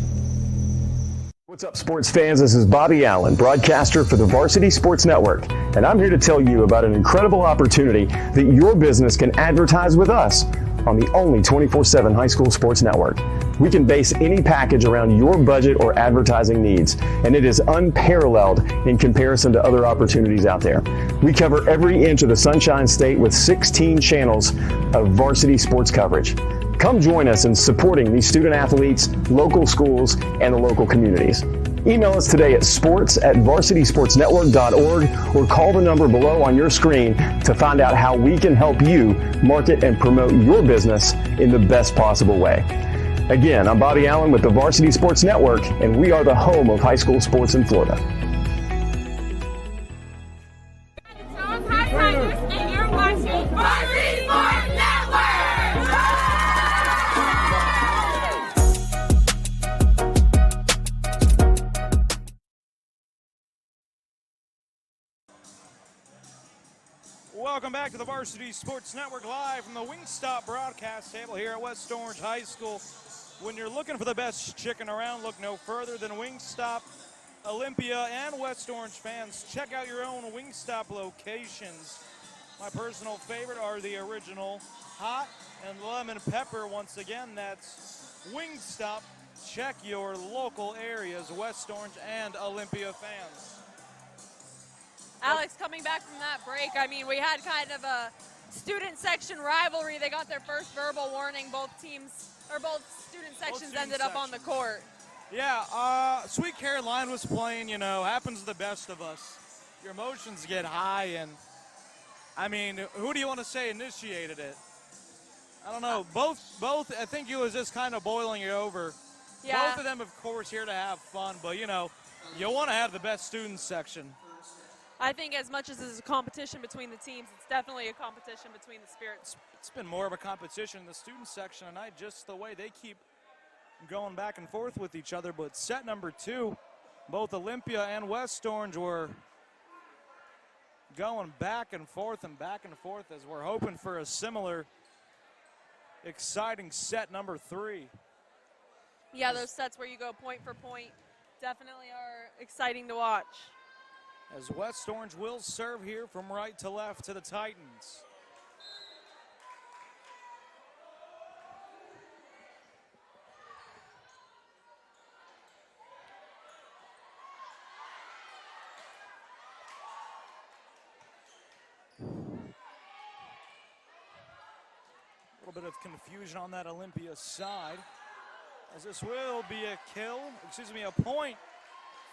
What's up, sports fans? This is Bobby Allen, broadcaster for the Varsity Sports Network, and I'm here to tell you about an incredible opportunity that your business can advertise with us on the only 24/7 high school sports network. We can base any package around your budget or advertising needs, and it is unparalleled in comparison to other opportunities out there. We cover every inch of the Sunshine State with 16 channels of varsity sports coverage. Come join us in supporting these student athletes, local schools, and the local communities. Email us today at sports@varsitysportsnetwork.org or call the number below on your screen to find out how we can help you market and promote your business in the best possible way. Again, I'm Bobby Allen with the Varsity Sports Network, and we are the home of high school sports in Florida. And you're watching Varsity Sports Network! Welcome back to the Varsity Sports Network live from the Wingstop broadcast table here at West Orange High School. When you're looking for the best chicken around, look no further than Wingstop. Olympia and West Orange fans, check out your own Wingstop locations. My personal favorite are the original hot and lemon pepper. Once again, that's Wingstop. Check your local areas, West Orange and Olympia fans. Alex, coming back from that break, I mean, we had kind of a student section rivalry. They got their first verbal warning. Both teams, or both student sections ended up on the court. Yeah, Sweet Caroline was playing, you know, happens to the best of us. Your emotions get high, and, I mean, who do you want to say initiated it? I don't know. Both. I think it was just kind of boiling it over. Yeah. Both of them, of course, here to have fun, but, you know, you want to have the best student section. I think as much as it's a competition between the teams, it's definitely a competition between the spirits. It's been more of a competition in the student section tonight, just the way they keep going back and forth with each other. But set number 2, both Olympia and West Orange were going back and forth as we're hoping for a similar exciting set number 3. Yeah, those sets where you go point for point definitely are exciting to watch. As West Orange will serve here from right to left to the Titans. A little bit of confusion on that Olympia side, as this will be a point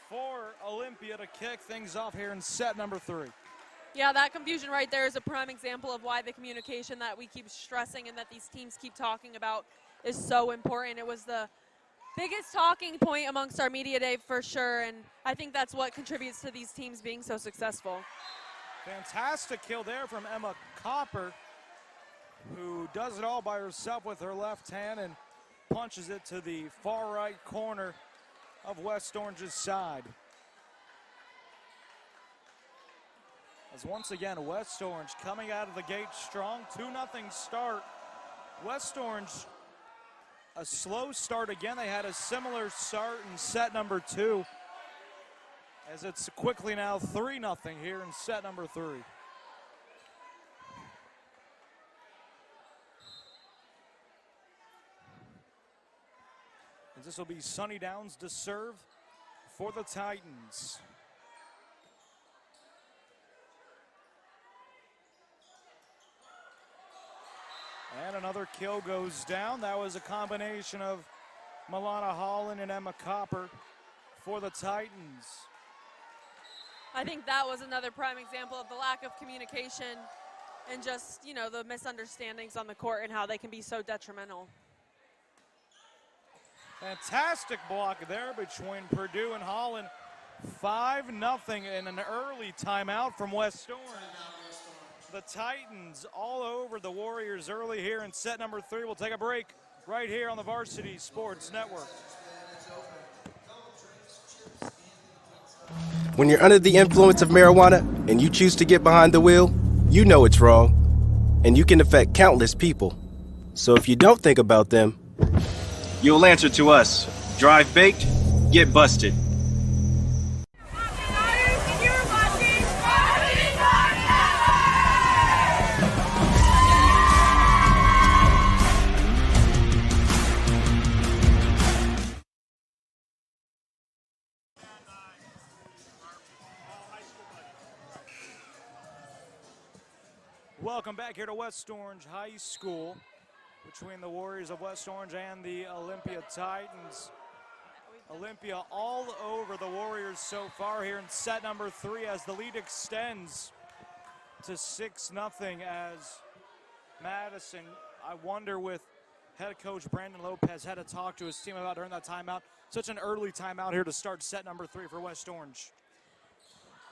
for Olympia to kick things off here in set number 3. Yeah, that confusion right there is a prime example of why the communication that we keep stressing and that these teams keep talking about is so important. It was the biggest talking point amongst our media day for sure, and I think that's what contributes to these teams being so successful. Fantastic kill there from Emma Copper, who does it all by herself with her left hand and punches it to the far right corner of West Orange's side. As once again, West Orange coming out of the gate strong, 2-0 start. West Orange, a slow start again. They had a similar start in set number 2, as it's quickly now 3-0 here in set number 3. As this will be Sunny Downs to serve for the Titans. And another kill goes down. That was a combination of Milana Holland and Emma Copper for the Titans. I think that was another prime example of the lack of communication and just, you know, the misunderstandings on the court and how they can be so detrimental. Fantastic block there between Purdue and Holland. 5-0 in an early timeout from West Orange. The Titans all over the Warriors early here in set number 3. We'll take a break right here on the Varsity Sports Network. When you're under the influence of marijuana and you choose to get behind the wheel, you know it's wrong. And you can affect countless people. So if you don't think about them, you'll answer to us. Drive baked, get busted. Welcome back here to West Orange High School between the Warriors of West Orange and the Olympia Titans. Olympia all over the Warriors so far here in set number 3 as the lead extends to 6-0 as Madison, I wonder with head coach Brandon Lopez had to talk to his team about during that timeout. Such an early timeout here to start set number 3 for West Orange.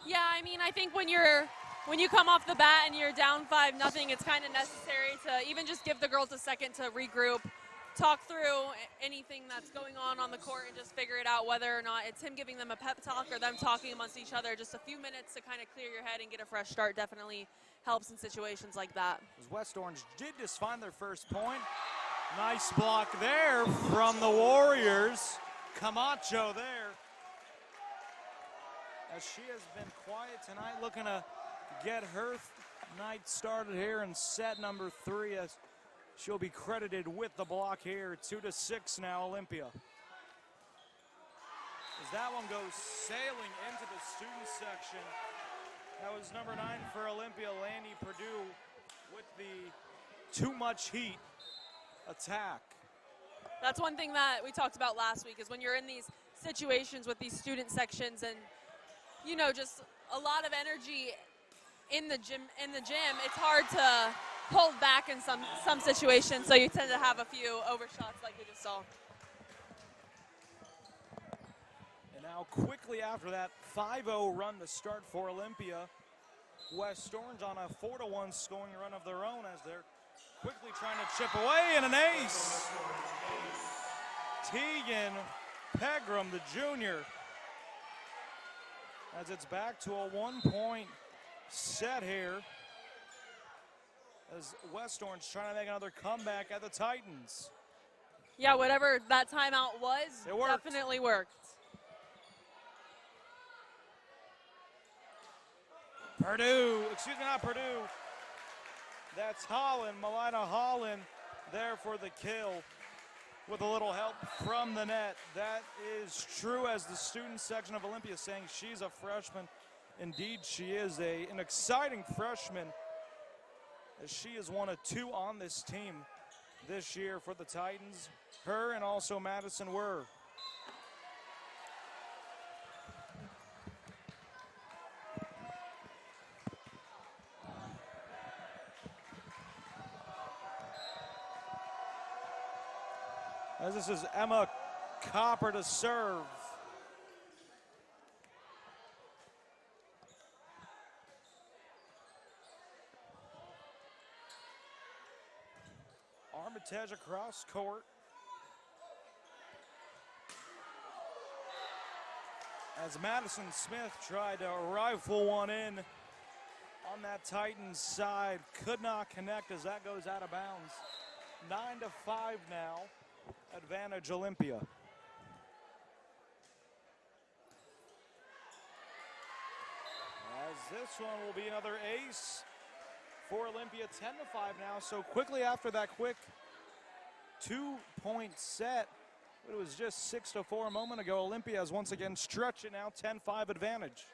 Yeah, I mean, I think when you come off the bat and you're down 5-0, it's kind of necessary to even just give the girls a second to regroup, talk through anything that's going on the court and just figure it out, whether or not it's him giving them a pep talk or them talking amongst each other. Just a few minutes to kind of clear your head and get a fresh start definitely helps in situations like that. West Orange did just find their first point. Nice block there from the Warriors. Camacho there. As she has been quiet tonight, looking to get her night started here in set number 3 as she'll be credited with the block here. 2-6 now, Olympia. As that one goes sailing into the student section. That was number 9 for Olympia, Lanny Purdue, with the too much heat attack. That's one thing that we talked about last week is when you're in these situations with these student sections and, you know, just a lot of energy in the gym, it's hard to hold back in some situations, so you tend to have a few overshots like we just saw. And now quickly after that 5-0 run to start for Olympia, West Orange on a 4-1 scoring run of their own as they're quickly trying to chip away, and an ace. Tegan Pegram, the junior, as it's back to a 1-point set here as West Orange trying to make another comeback at the Titans. Yeah, whatever that timeout was, it worked. Definitely worked. Not Purdue. That's Holland, Melina Holland there for the kill with a little help from the net. That is true as the student section of Olympia saying she's a freshman. Indeed, she is an exciting freshman as she is one of 2 on this team this year for the Titans. Her and also Madison were. As this is Emma Copper to serve. Armitage across court. As Madison Smith tried to rifle one in on that Titans side, could not connect as that goes out of bounds. 9-5 now. Advantage Olympia. As this one will be another ace for Olympia, 10-5 now. So quickly after that quick 2-point set, it was just 6-4 a moment ago. Olympia has once again stretched it now, 10-5 advantage.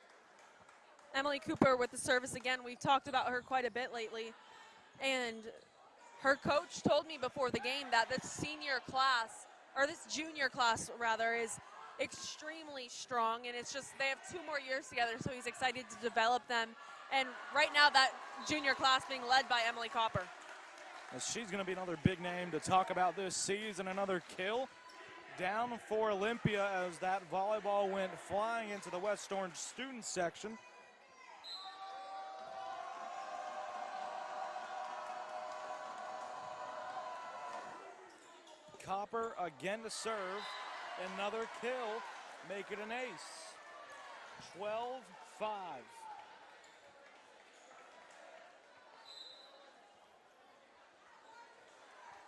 Emily Cooper with the service again. We've talked about her quite a bit lately. And her coach told me before the game that this junior class rather, is extremely strong, and it's just they have 2 more years together, so he's excited to develop them. And right now that junior class being led by Emily Copper. She's going to be another big name to talk about this season. Another kill down for Olympia as that volleyball went flying into the West Orange student section. Copper again to serve. Another kill, make it an ace. 12-5.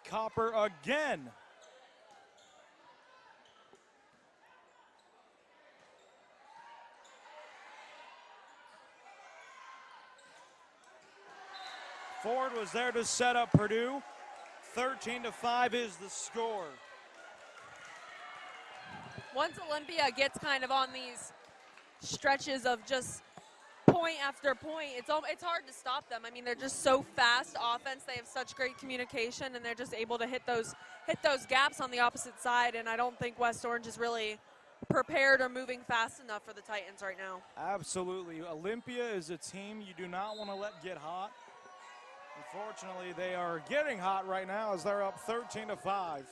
Copper again. Ford was there to set up Purdue. 13-5 is the score. Once Olympia gets kind of on these stretches of just point after point, it's hard to stop them. I mean, they're just so fast offense. They have such great communication, and they're just able to hit those gaps on the opposite side. And I don't think West Orange is really prepared or moving fast enough for the Titans right now. Absolutely. Olympia is a team you do not want to let get hot. Unfortunately, they are getting hot right now as they're up 13-5.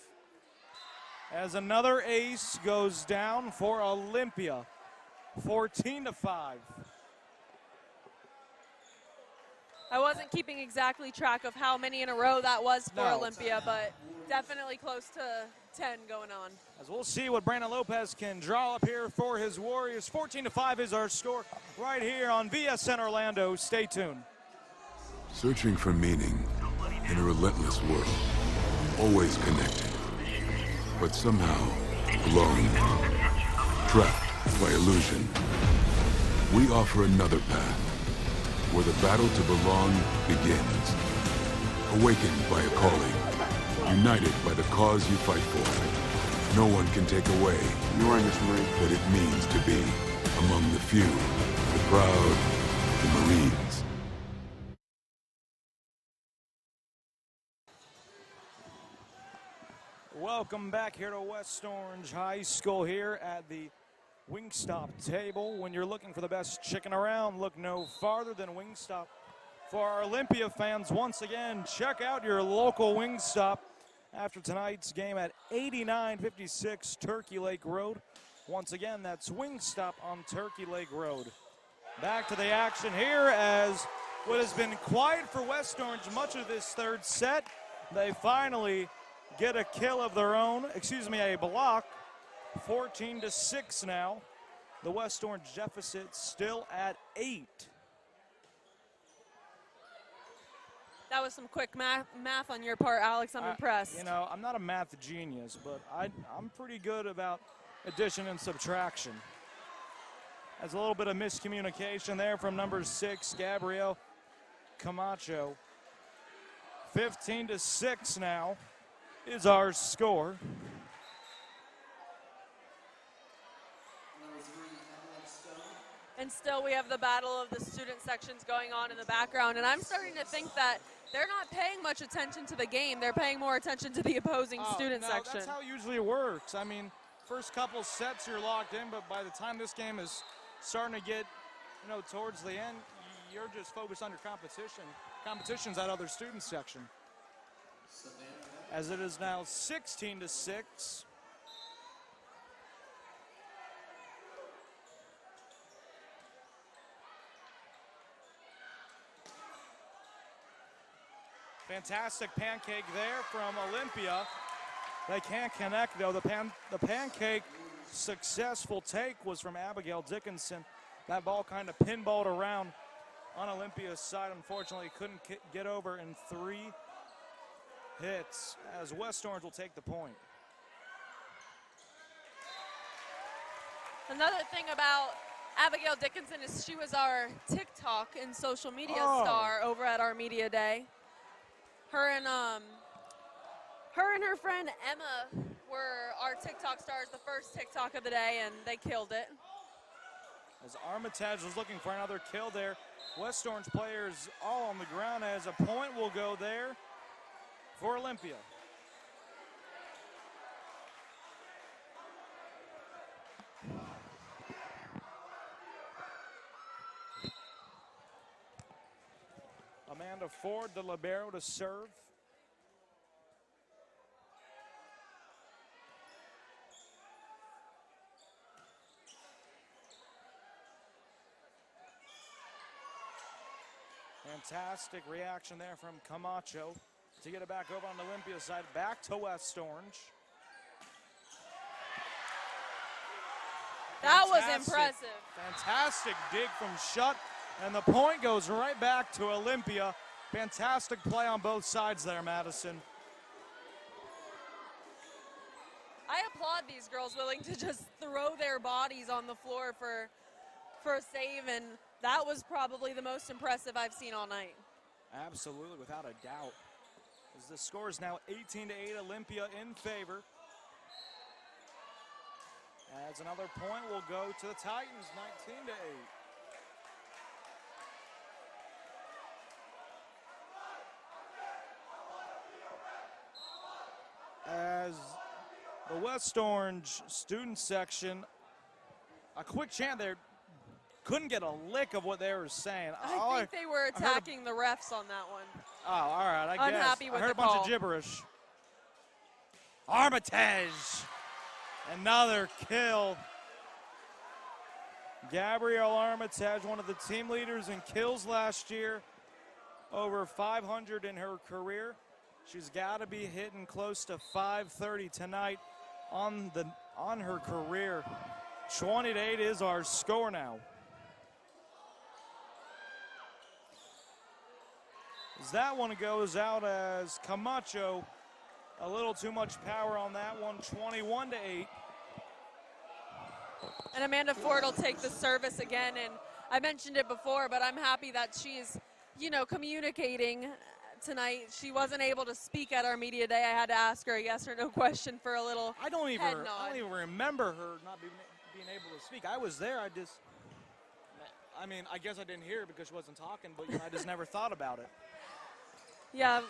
As another ace goes down for Olympia, 14-5. I wasn't keeping exactly track of how many in a row that was for Olympia, but definitely close to 10 going on. As we'll see what Brandon Lopez can draw up here for his Warriors. 14-5 is our score right here on VSN Orlando. Stay tuned. Searching for meaning in a relentless world, always connected, but somehow alone, trapped by illusion. We offer another path, where the battle to belong begins. Awakened by a calling, united by the cause you fight for. No one can take away what it means to be among the few, the proud, the Marines. Welcome back here to West Orange High School here at the Wingstop table. When you're looking for the best chicken around, look no farther than Wingstop. For our Olympia fans, once again, check out your local Wingstop after tonight's game at 8956 Turkey Lake Road. Once again, that's Wingstop on Turkey Lake Road. Back to the action here as what has been quiet for West Orange much of this third set. They finally get a kill of their own, a block. 14-6 now. The West Orange deficit still at 8. That was some quick math on your part, Alex. I'm impressed. You know, I'm not a math genius, but I'm pretty good about addition and subtraction. There's a little bit of miscommunication there from number 6, Gabrielle Camacho. 15-6 now is our score. And still we have the battle of the student sections going on in the background, and I'm starting to think that they're not paying much attention to the game. They're paying more attention to the opposing student section. That's how it usually works. I mean, first couple sets you're locked in, but by the time this game is starting to get, towards the end, you're just focused on your competition. Competition's that other student section. As it is now 16-6. Fantastic pancake there from Olympia. They can't connect though. The pancake successful take was from Abigail Dickinson. That ball kind of pinballed around on Olympia's side. Unfortunately, couldn't get over in 3 hits as West Orange will take the point. Another thing about Abigail Dickinson is she was our TikTok and social media star over at our media day. Her and her friend Emma were our TikTok stars, the first TikTok of the day, and they killed it. As Armitage was looking for another kill there, West Orange players all on the ground as a point will go there for Olympia. Amanda Ford, the libero, to serve. Fantastic reaction there from Camacho to get it back over on the Olympia side, back to West Orange. That was impressive. Fantastic dig from Shutt, and the point goes right back to Olympia. Fantastic play on both sides there, Madison. I applaud these girls willing to just throw their bodies on the floor for a save, and that was probably the most impressive I've seen all night. Absolutely, without a doubt. As the score is now 18-8, Olympia in favor. As another point will go to the Titans, 19-8. As the West Orange student section, a quick chant there, couldn't get a lick of what they were saying. I think they were attacking the refs on that one. Oh, all right, I guess. Unhappy with I heard the a bunch call. of gibberish. Armitage, another kill. Gabrielle Armitage, one of the team leaders in kills last year, over 500 in her career. She's got to be hitting close to 530 tonight on her career. 20-8 is our score now. As that one goes out as Camacho, a little too much power on that one, 21-8. And Amanda Ford will take the service again, and I mentioned it before, but I'm happy that she's, communicating tonight. She wasn't able to speak at our media day. I had to ask her a yes or no question for a little I don't even nod. remember her not being able to speak. I was there. I guess I didn't hear it because she wasn't talking, but I just never thought about it. Yeah.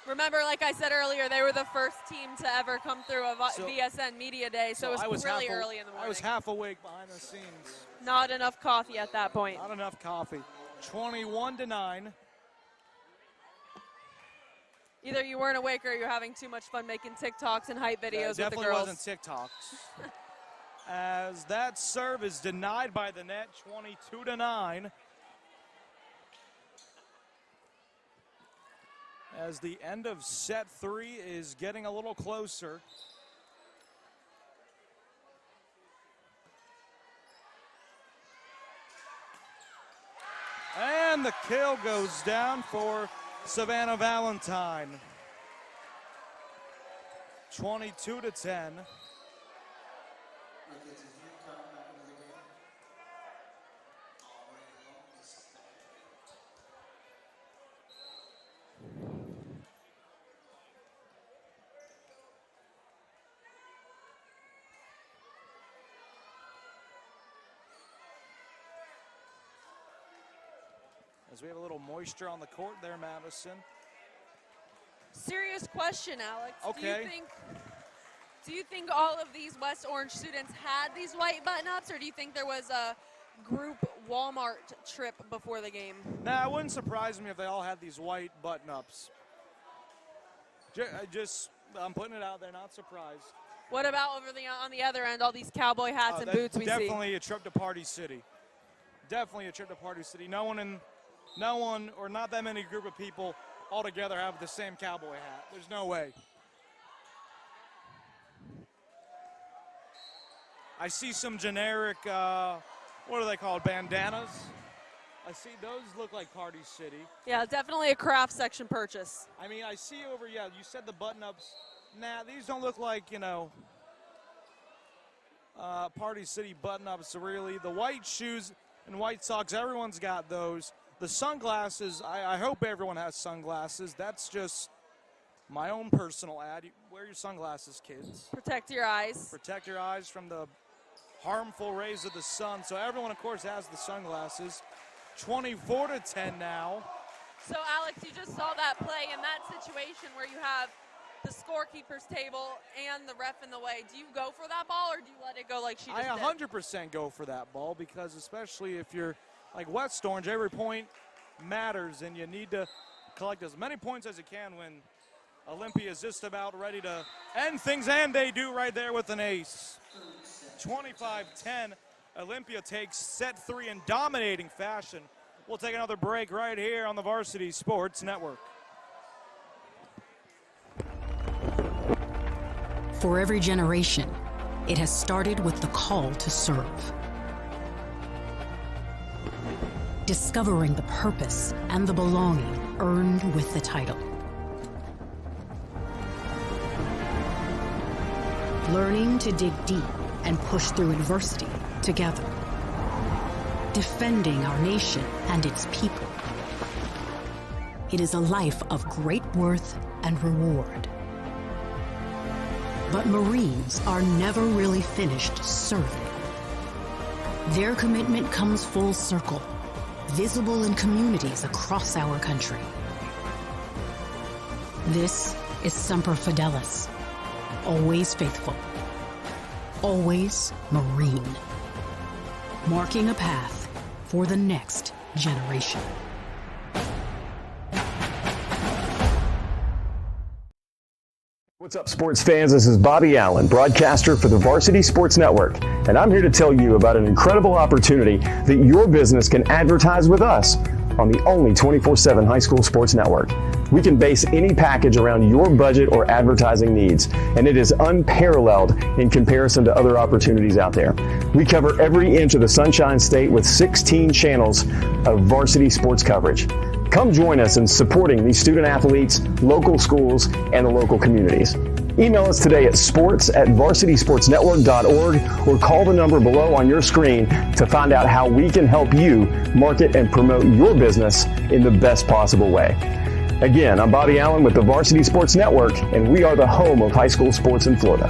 Remember, like I said earlier, they were the first team to ever come through a VSN media day, so it was really early in the morning. I was half awake behind the scenes. Not enough coffee at that point. Not enough coffee. 21-9. Either you weren't awake or you're having too much fun making TikToks and hype videos with the girls. Definitely wasn't TikToks. As that serve is denied by the net, 22-9. As the end of set 3 is getting a little closer. And the kill goes down for Savannah Valentine. 22-10. As we have a little moisture on the court there, Madison. Serious question, Alex. Okay. Do you think all of these West Orange students had these white button-ups, or do you think there was a group Walmart trip before the game? Nah, it wouldn't surprise me if they all had these white button-ups. I'm putting it out there, not surprised. What about on the other end, all these cowboy hats and boots we see? Definitely a trip to Party City. Definitely a trip to Party City. No one or not that many group of people all together have the same cowboy hat. There's no way. I see some generic, what are they called, bandanas? I see those look like Party City. Yeah, definitely a craft section purchase. I mean, I see you said the button-ups. Nah, these don't look like, Party City button-ups really. The white shoes and white socks, everyone's got those. The sunglasses, I hope everyone has sunglasses. That's just my own personal ad. Wear your sunglasses, kids. Protect your eyes. Protect your eyes from the harmful rays of the sun. So everyone, of course, has the sunglasses. 24-10 now. So, Alex, you just saw that play in that situation where you have the scorekeeper's table and the ref in the way. Do you go for that ball, or do you let it go like she just did? I 100% go for that ball because especially if you're like West Orange, every point matters, and you need to collect as many points as you can when Olympia is just about ready to end things, and they do right there with an ace. 25-10, Olympia takes set 3 in dominating fashion. We'll take another break right here on the Varsity Sports Network. For every generation, It has started with the call to serve. Discovering the purpose and the belonging earned with the title. Learning to dig deep and push through adversity together. Defending our nation and its people. It is a life of great worth and reward. But Marines are never really finished serving. Their commitment comes full circle, visible in communities across our country. This is Semper Fidelis, always faithful, always Marine, marking a path for the next generation. What's up, sports fans? This is Bobby Allen, broadcaster for the Varsity Sports Network, and I'm here to tell you about an incredible opportunity that your business can advertise with us on the only 24/7 high school sports network. We can base any package around your budget or advertising needs, and it is unparalleled in comparison to other opportunities out there. We cover every inch of the Sunshine State with 16 channels of varsity sports coverage. Come join us in supporting these student athletes, local schools, and the local communities. Email us today at sports@varsitysportsnetwork.org or call the number below on your screen to find out how we can help you market and promote your business in the best possible way. Again, I'm Bobby Allen with the Varsity Sports Network, and we are the home of high school sports in Florida.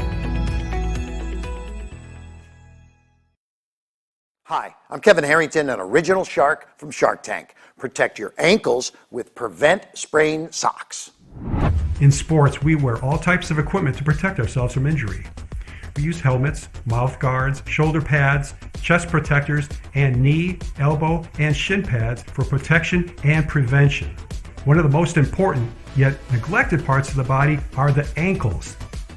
Hi, I'm Kevin Harrington, an original shark from Shark Tank. Protect your ankles with Prevent Sprain socks. In sports, we wear all types of equipment to protect ourselves from injury. We use helmets, mouth guards, shoulder pads, chest protectors, and knee, elbow, and shin pads for protection and prevention. One of the most important, yet neglected parts of the body are the ankles.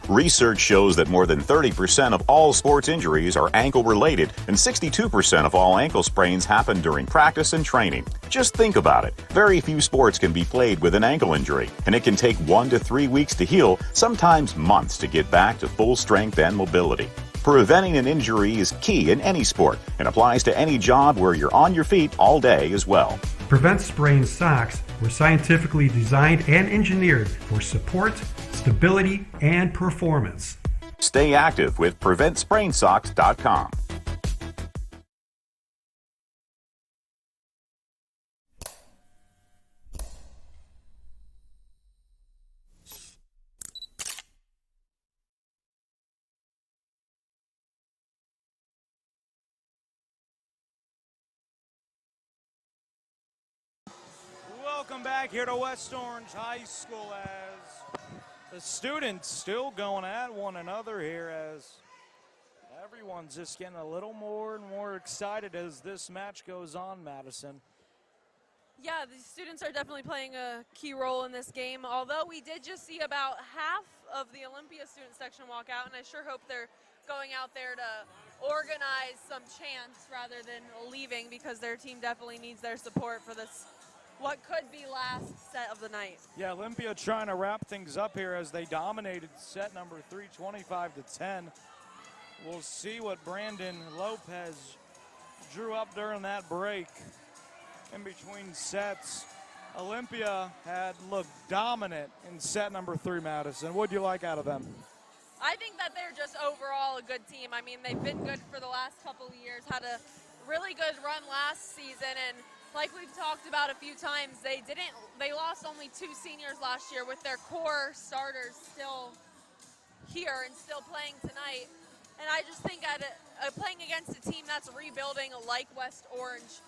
Research shows that more than 30% of all sports injuries are ankle-related, and 62% of all ankle sprains happen during practice and training. Just think about it. Very few sports can be played with an ankle injury, and it can take 1 to 3 weeks to heal, sometimes months to get back to full strength and mobility. Preventing an injury is key in any sport and applies to any job where you're on your feet all day as well. Prevent Sprain socks were scientifically designed and engineered for support, stability, and performance. Stay active with PreventSprainSocks.com. Welcome back here to West Orange High School as the students still going at one another here as everyone's just getting a little more and more excited as this match goes on, Madison. Yeah, the students are definitely playing a key role in this game, although we did just see about half of the Olympia student section walk out, and I sure hope they're going out there to organize some chants rather than leaving because their team definitely needs their support for this what could be last set of the night. Yeah, Olympia trying to wrap things up here as they dominated set number 3, 25-10. We'll see what Brandon Lopez drew up during that break in between sets. Olympia had looked dominant in set number 3, Madison. What do you like out of them? I think that they're just overall a good team. I mean, they've been good for the last couple of years, had a really good run last season, and like we've talked about a few times, they lost only 2 seniors last year with their core starters still here and still playing tonight. And I just think playing against a team that's rebuilding like West Orange,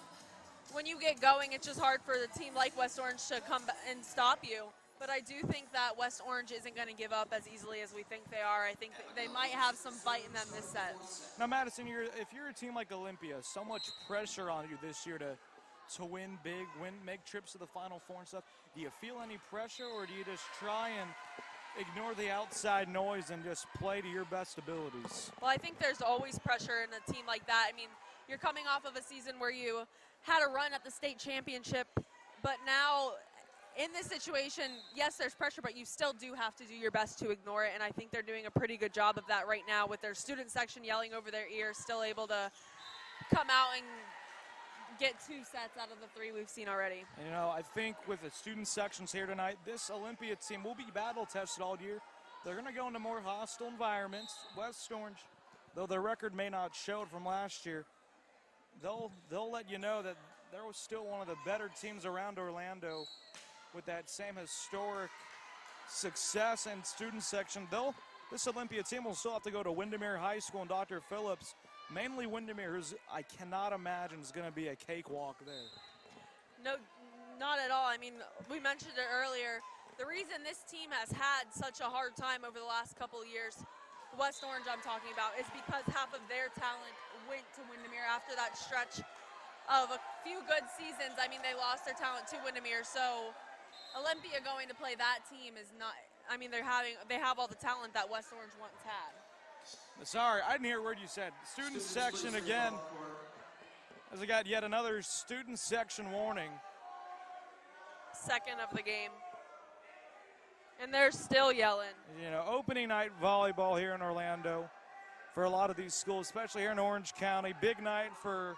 when you get going, it's just hard for a team like West Orange to come and stop you. But I do think that West Orange isn't going to give up as easily as we think they are. I think that they might have some fight in them this set. Now, Madison, if you're a team like Olympia, so much pressure on you this year to win big, make trips to the Final Four and stuff. Do you feel any pressure, or do you just try and ignore the outside noise and just play to your best abilities? Well, I think there's always pressure in a team like that. I mean, you're coming off of a season where you had a run at the state championship, but now in this situation, yes, there's pressure, but you still do have to do your best to ignore it, and I think they're doing a pretty good job of that right now with their student section yelling over their ears, still able to come out and get 2 sets out of the 3 we've seen already. You know, I think with the student sections here tonight, this Olympia team will be battle tested all year. They're going to go into more hostile environments. West Orange, though their record may not show it from last year, they'll let you know that they're still one of the better teams around Orlando with that same historic success and student section. This Olympia team will still have to go to Windermere High School and Dr. Phillips. Mainly Windermere, I cannot imagine is going to be a cakewalk there. No, not at all. I mean, we mentioned it earlier. The reason this team has had such a hard time over the last couple of years, West Orange I'm talking about, is because half of their talent went to Windermere after that stretch of a few good seasons. I mean, they lost their talent to Windermere, so Olympia going to play that team is not, I mean, they have all the talent that West Orange once had. Sorry, I didn't hear a word you said. Student section again, as I got yet another student section warning. Second of the game. And they're still yelling. You know, opening night volleyball here in Orlando for a lot of these schools, especially here in Orange County. Big night for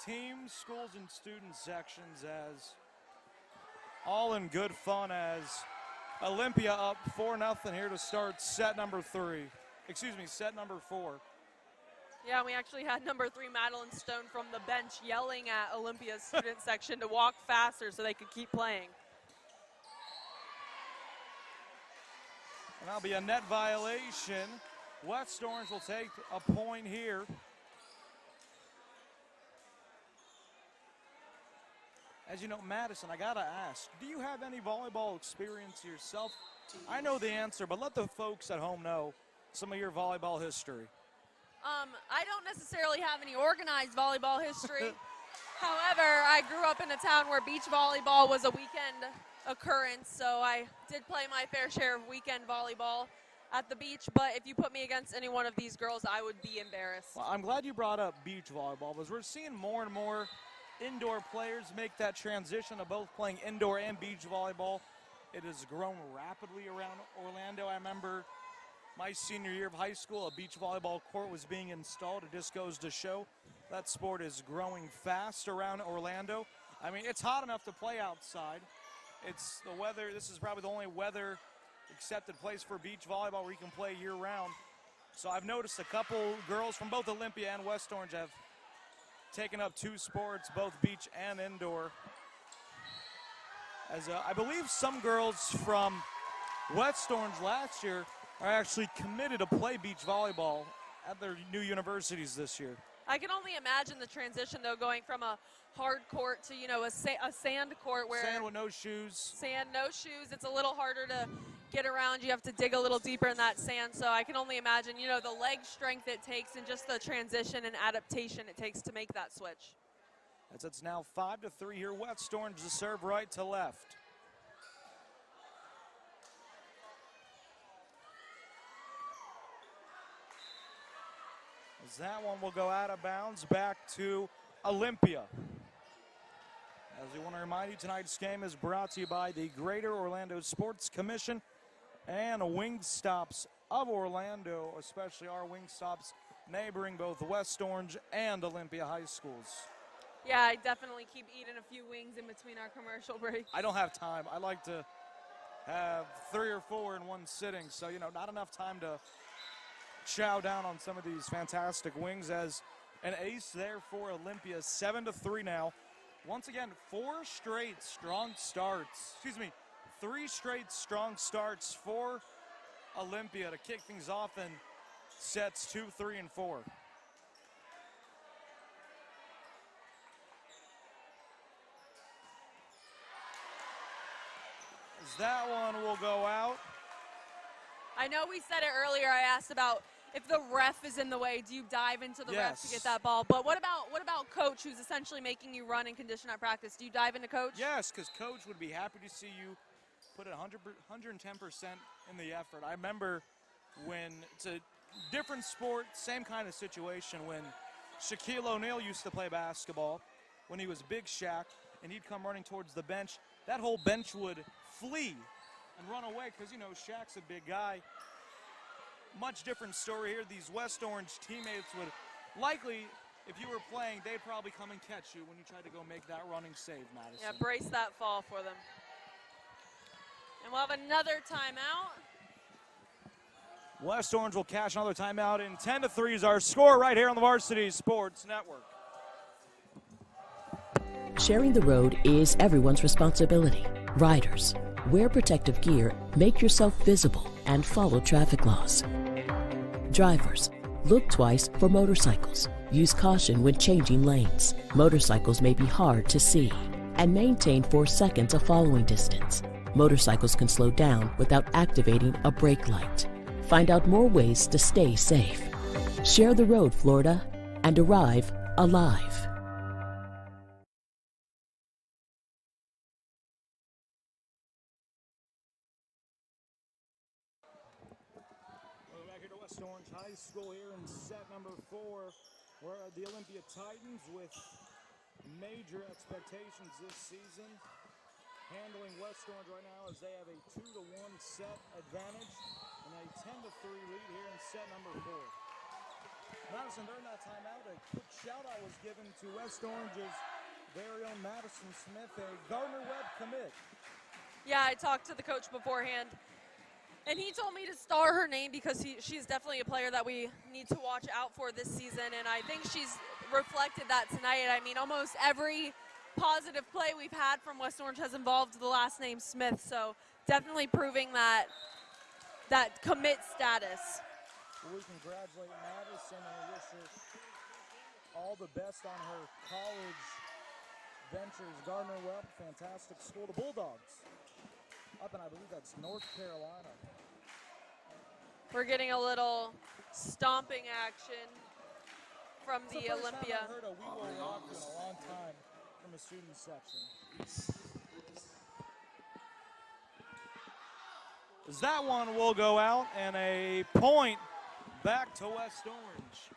teams, schools, and student sections, as all in good fun as Olympia up 4-0 here to start set number 4. Yeah, we actually had number 3 Madeline Stone from the bench yelling at Olympia's student section to walk faster so they could keep playing. And that'll be a net violation. West Orange will take a point here. As you know, Madison, I gotta ask, do you have any volleyball experience yourself? I know the answer, but let the folks at home know some of your volleyball history. I don't necessarily have any organized volleyball history. However, I grew up in a town where beach volleyball was a weekend occurrence, so I did play my fair share of weekend volleyball at the beach, but if you put me against any one of these girls, I would be embarrassed. Well, I'm glad you brought up beach volleyball, because we're seeing more and more indoor players make that transition of both playing indoor and beach volleyball. It has grown rapidly around Orlando. I remember my senior year of high school, a beach volleyball court was being installed. It just goes to show that sport is growing fast around Orlando. I mean, it's hot enough to play outside. It's the weather. This is probably the only weather accepted place for beach volleyball where you can play year round. So I've noticed a couple girls from both Olympia and West Orange have taken up 2 sports, both beach and indoor. As I believe some girls from West Orange last year are actually committed to play beach volleyball at their new universities this year. I can only imagine the transition, though, going from a hard court to, you know, a sand court where... Sand with no shoes. Sand, no shoes. It's a little harder to get around. You have to dig a little deeper in that sand. So I can only imagine, you know, the leg strength it takes and just the transition and adaptation it takes to make that switch. As it's now 5-3 here. West Orange to serve right to left. As that one will go out of bounds back to Olympia. As we want to remind you, tonight's game is brought to you by the Greater Orlando Sports Commission and Wingstops of Orlando, especially our Wingstops neighboring both West Orange and Olympia high schools. Yeah, I definitely keep eating a few wings in between our commercial breaks. I don't have time. I like to have 3 or 4 in one sitting, so, you know, not enough time to chow down on some of these fantastic wings. As an ace there for Olympia, 7-3 now. Once again, 3 straight strong starts for Olympia to kick things off in sets 2, 3, and 4. As that one will go out. I know we said it earlier. I asked about if the ref is in the way, do you dive into the ref to get that ball? But what about coach, who's essentially making you run and condition at practice? Do you dive into coach? Yes, because coach would be happy to see you put 110% in the effort. I remember when it's a different sport, same kind of situation, when Shaquille O'Neal used to play basketball, when he was Big Shaq, and he'd come running towards the bench. that whole bench would flee and run away because, you know, Shaq's a big guy. Much different story here. These West Orange teammates would likely, if you were playing, they'd probably come and catch you when you tried to go make that running save, Madison. Yeah, brace that fall for them. And we'll have another timeout. West Orange will cash another timeout, and 10-3 is our score right here on the Varsity Sports Network. Sharing the road is everyone's responsibility. Riders, wear protective gear, make yourself visible, and follow traffic laws. Drivers, look twice for motorcycles. Use caution when changing lanes. Motorcycles may be hard to see. And maintain 4 seconds of following distance. Motorcycles can slow down without activating a brake light. Find out more ways to stay safe. Share the road, Florida, and arrive alive. Welcome back here to West Orange High School here in set number 4. We're the Olympia Titans with major expectations this season. Handling West Orange right now as they have a 2-1 set advantage and a 10-3 lead here in set number 4. Madison, during that timeout, a quick shout-out was given to West Orange's very own Madison Smith, a Gardner-Webb commit. Yeah, I talked to the coach beforehand, and he told me to star her name because she's definitely a player that we need to watch out for this season, and I think she's reflected that tonight. I mean, almost every positive play we've had from West Orange has involved the last name Smith, so definitely proving that commit status. Well, we congratulate Madison and wish her all the best on her college ventures. Gardner-Webb, fantastic school. The Bulldogs up in, I believe that's North Carolina. We're getting a little stomping action from the Olympia. I've heard a "We Will Rock" in a long time from a student section. As that one will go out, and a point back to West Orange.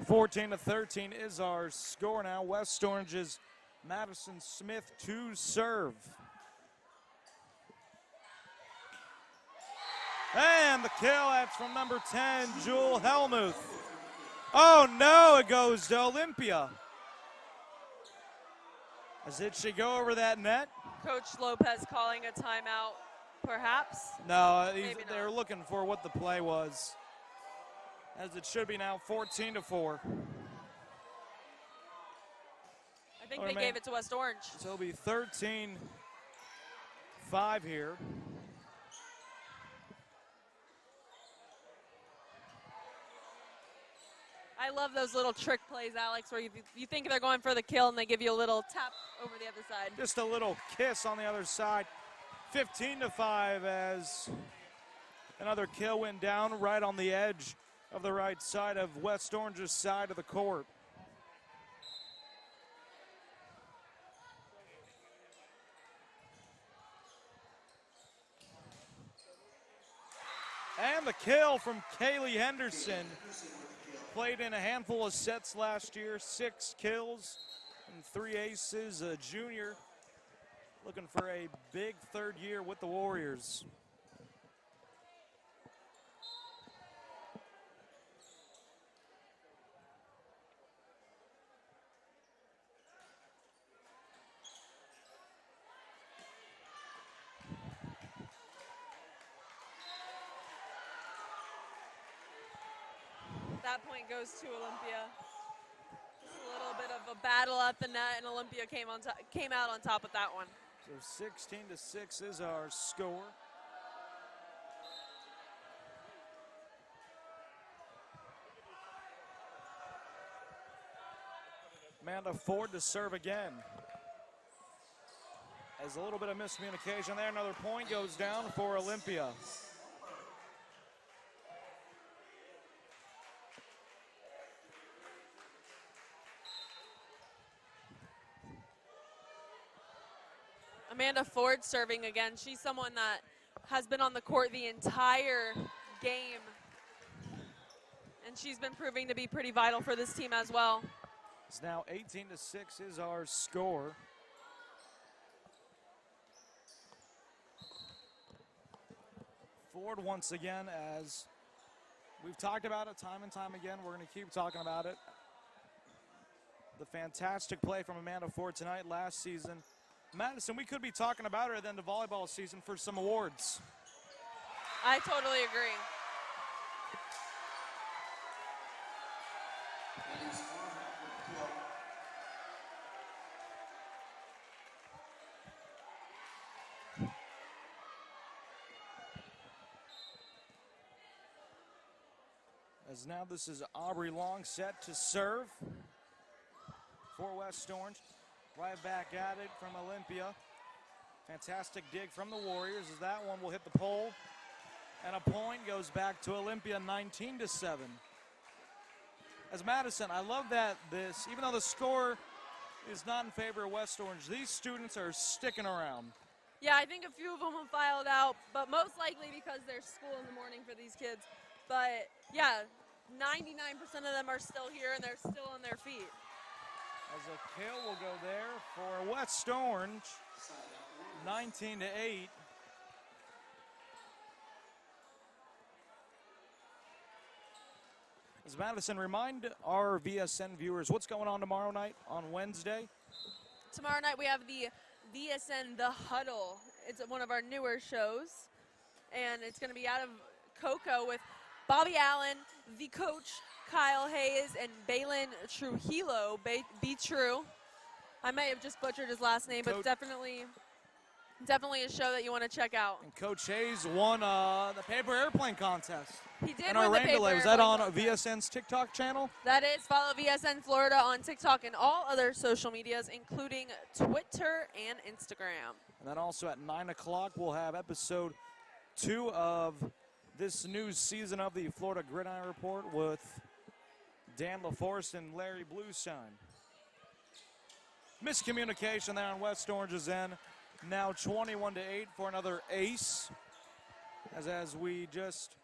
14-13 is our score now. West Orange's Madison Smith to serve. And the kill, that's from number 10, Jewel Helmuth. Oh no, it goes to Olympia. Did she go over that net? Coach Lopez calling a timeout, perhaps? No, they're looking for what the play was. As it should be now, 14-4. I think they gave it to West Orange. So it'll be 13-5 here. I love those little trick plays, Alex, where you think they're going for the kill and they give you a little tap over the other side. Just a little kiss on the other side. 15-5 as another kill went down right on the edge of the right side of West Orange's side of the court. And the kill from Kaylee Henderson. Played in a handful of sets last year, 6 kills and 3 aces, a junior. Looking for a big third year with the Warriors. That point goes to Olympia. Just a little bit of a battle at the net, and Olympia came out on top with that one. So 16-6 is our score. Amanda Ford to serve again. As a little bit of miscommunication there, another point goes down for Olympia. Amanda Ford serving again. She's someone that has been on the court the entire game, and she's been proving to be pretty vital for this team as well. It's now 18-6 is our score. Ford once again, as we've talked about it time and time again. We're going to keep talking about it. The fantastic play from Amanda Ford tonight last season. Madison, we could be talking about her then the volleyball season for some awards. I totally agree. As now this is Aubrey Long set to serve for West Orange. Right back at it from Olympia. Fantastic dig from the Warriors as that one will hit the pole. And a point goes back to Olympia, 19-7. As Madison, I love that this, even though the score is not in favor of West Orange, these students are sticking around. Yeah, I think a few of them have filed out, but most likely because there's school in the morning for these kids. But yeah, 99% of them are still here and they're still on their feet. As a kill will go there for West Orange, 19-8. As Madison, remind our VSN viewers what's going on tomorrow night on Wednesday. Tomorrow night we have the VSN The Huddle. It's one of our newer shows, and it's going to be out of Cocoa with Bobby Allen, the coach, Kyle Hayes, and Balin Trujillo. Be true. I may have just butchered his last name, but definitely a show that you want to check out. And Coach Hayes won the paper airplane contest. He did in win the paper Was that on airplane contest. VSN's TikTok channel? That is. Follow VSN Florida on TikTok and all other social medias, including Twitter and Instagram. And then also at 9 o'clock, we'll have episode 2 of this new season of the Florida Gridiron Report with Dan LaForest and Larry Blueshine. Miscommunication there on West Orange's end. Now 21-8 for another ace. As we just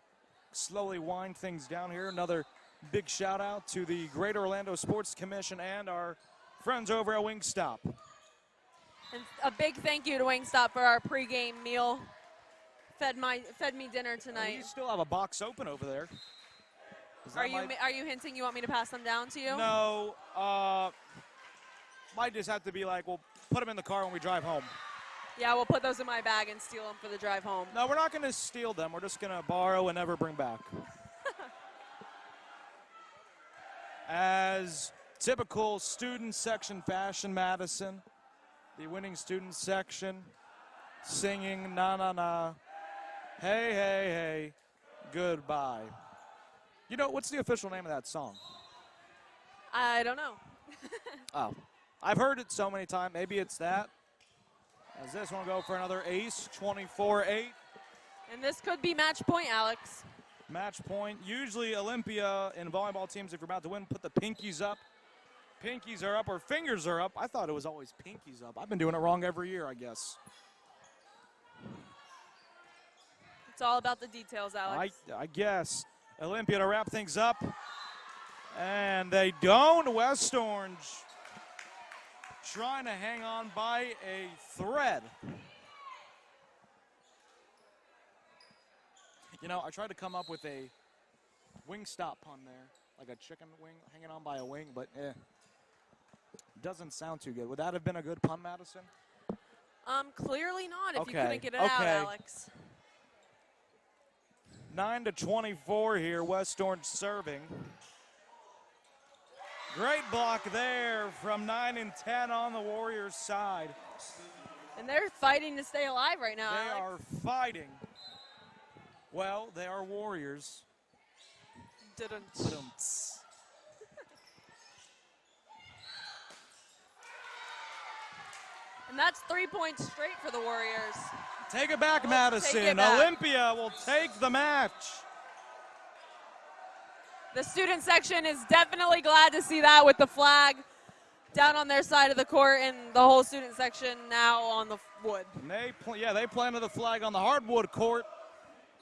slowly wind things down here, another big shout out to the Greater Orlando Sports Commission and our friends over at Wingstop. And a big thank you to Wingstop for our pregame meal. Fed me dinner tonight. You still have a box open over there. Are you hinting you want me to pass them down to you? No. Might just have to be like, we'll put them in the car when we drive home. Yeah, we'll put those in my bag and steal them for the drive home. No, we're not going to steal them. We're just going to borrow and never bring back. As typical student section fashion, Madison, the winning student section singing na na na, hey, hey, hey, goodbye. You know, what's the official name of that song? I don't know. Oh, I've heard it so many times. Maybe it's that. As this one will go for another ace, 24-8. And this could be match point, Alex. Match point. Usually Olympia and volleyball teams, if you're about to win, put the pinkies up. Pinkies are up or fingers are up. I thought it was always pinkies up. I've been doing it wrong every year, I guess. It's all about the details, Alex. I guess. Olympia to wrap things up. And they don't. West Orange trying to hang on by a thread. You know, I tried to come up with a Wingstop pun there, like a chicken wing hanging on by a wing, but doesn't sound too good. Would that have been a good pun, Madison? Clearly not if you couldn't get it out, Alex. 9-24 here, West Orange serving. Great block there from 9 and 10 on the Warriors' side. And they're fighting to stay alive right now, They Alex. are fighting. Well, they are Warriors. And that's 3 points straight for the Warriors. Take it back, Madison. Take it back. Olympia will take the match. The student section is definitely glad to see that with the flag down on their side of the court and the whole student section now on the wood. And they planted the flag on the hardwood court.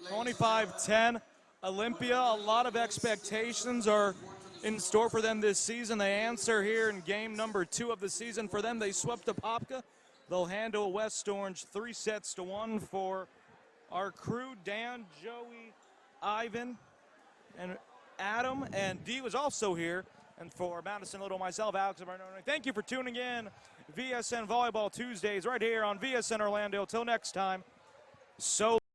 25-10. Olympia, a lot of expectations are in store for them this season. They answer here in game number 2 of the season for them. They swept Apopka. They'll handle West Orange 3-1 for our crew. Dan, Joey, Ivan, and Adam, and Dee was also here. And for Madison Little, myself, Alex Barnone, thank you for tuning in. VSN Volleyball Tuesdays right here on VSN Orlando. Till next time, so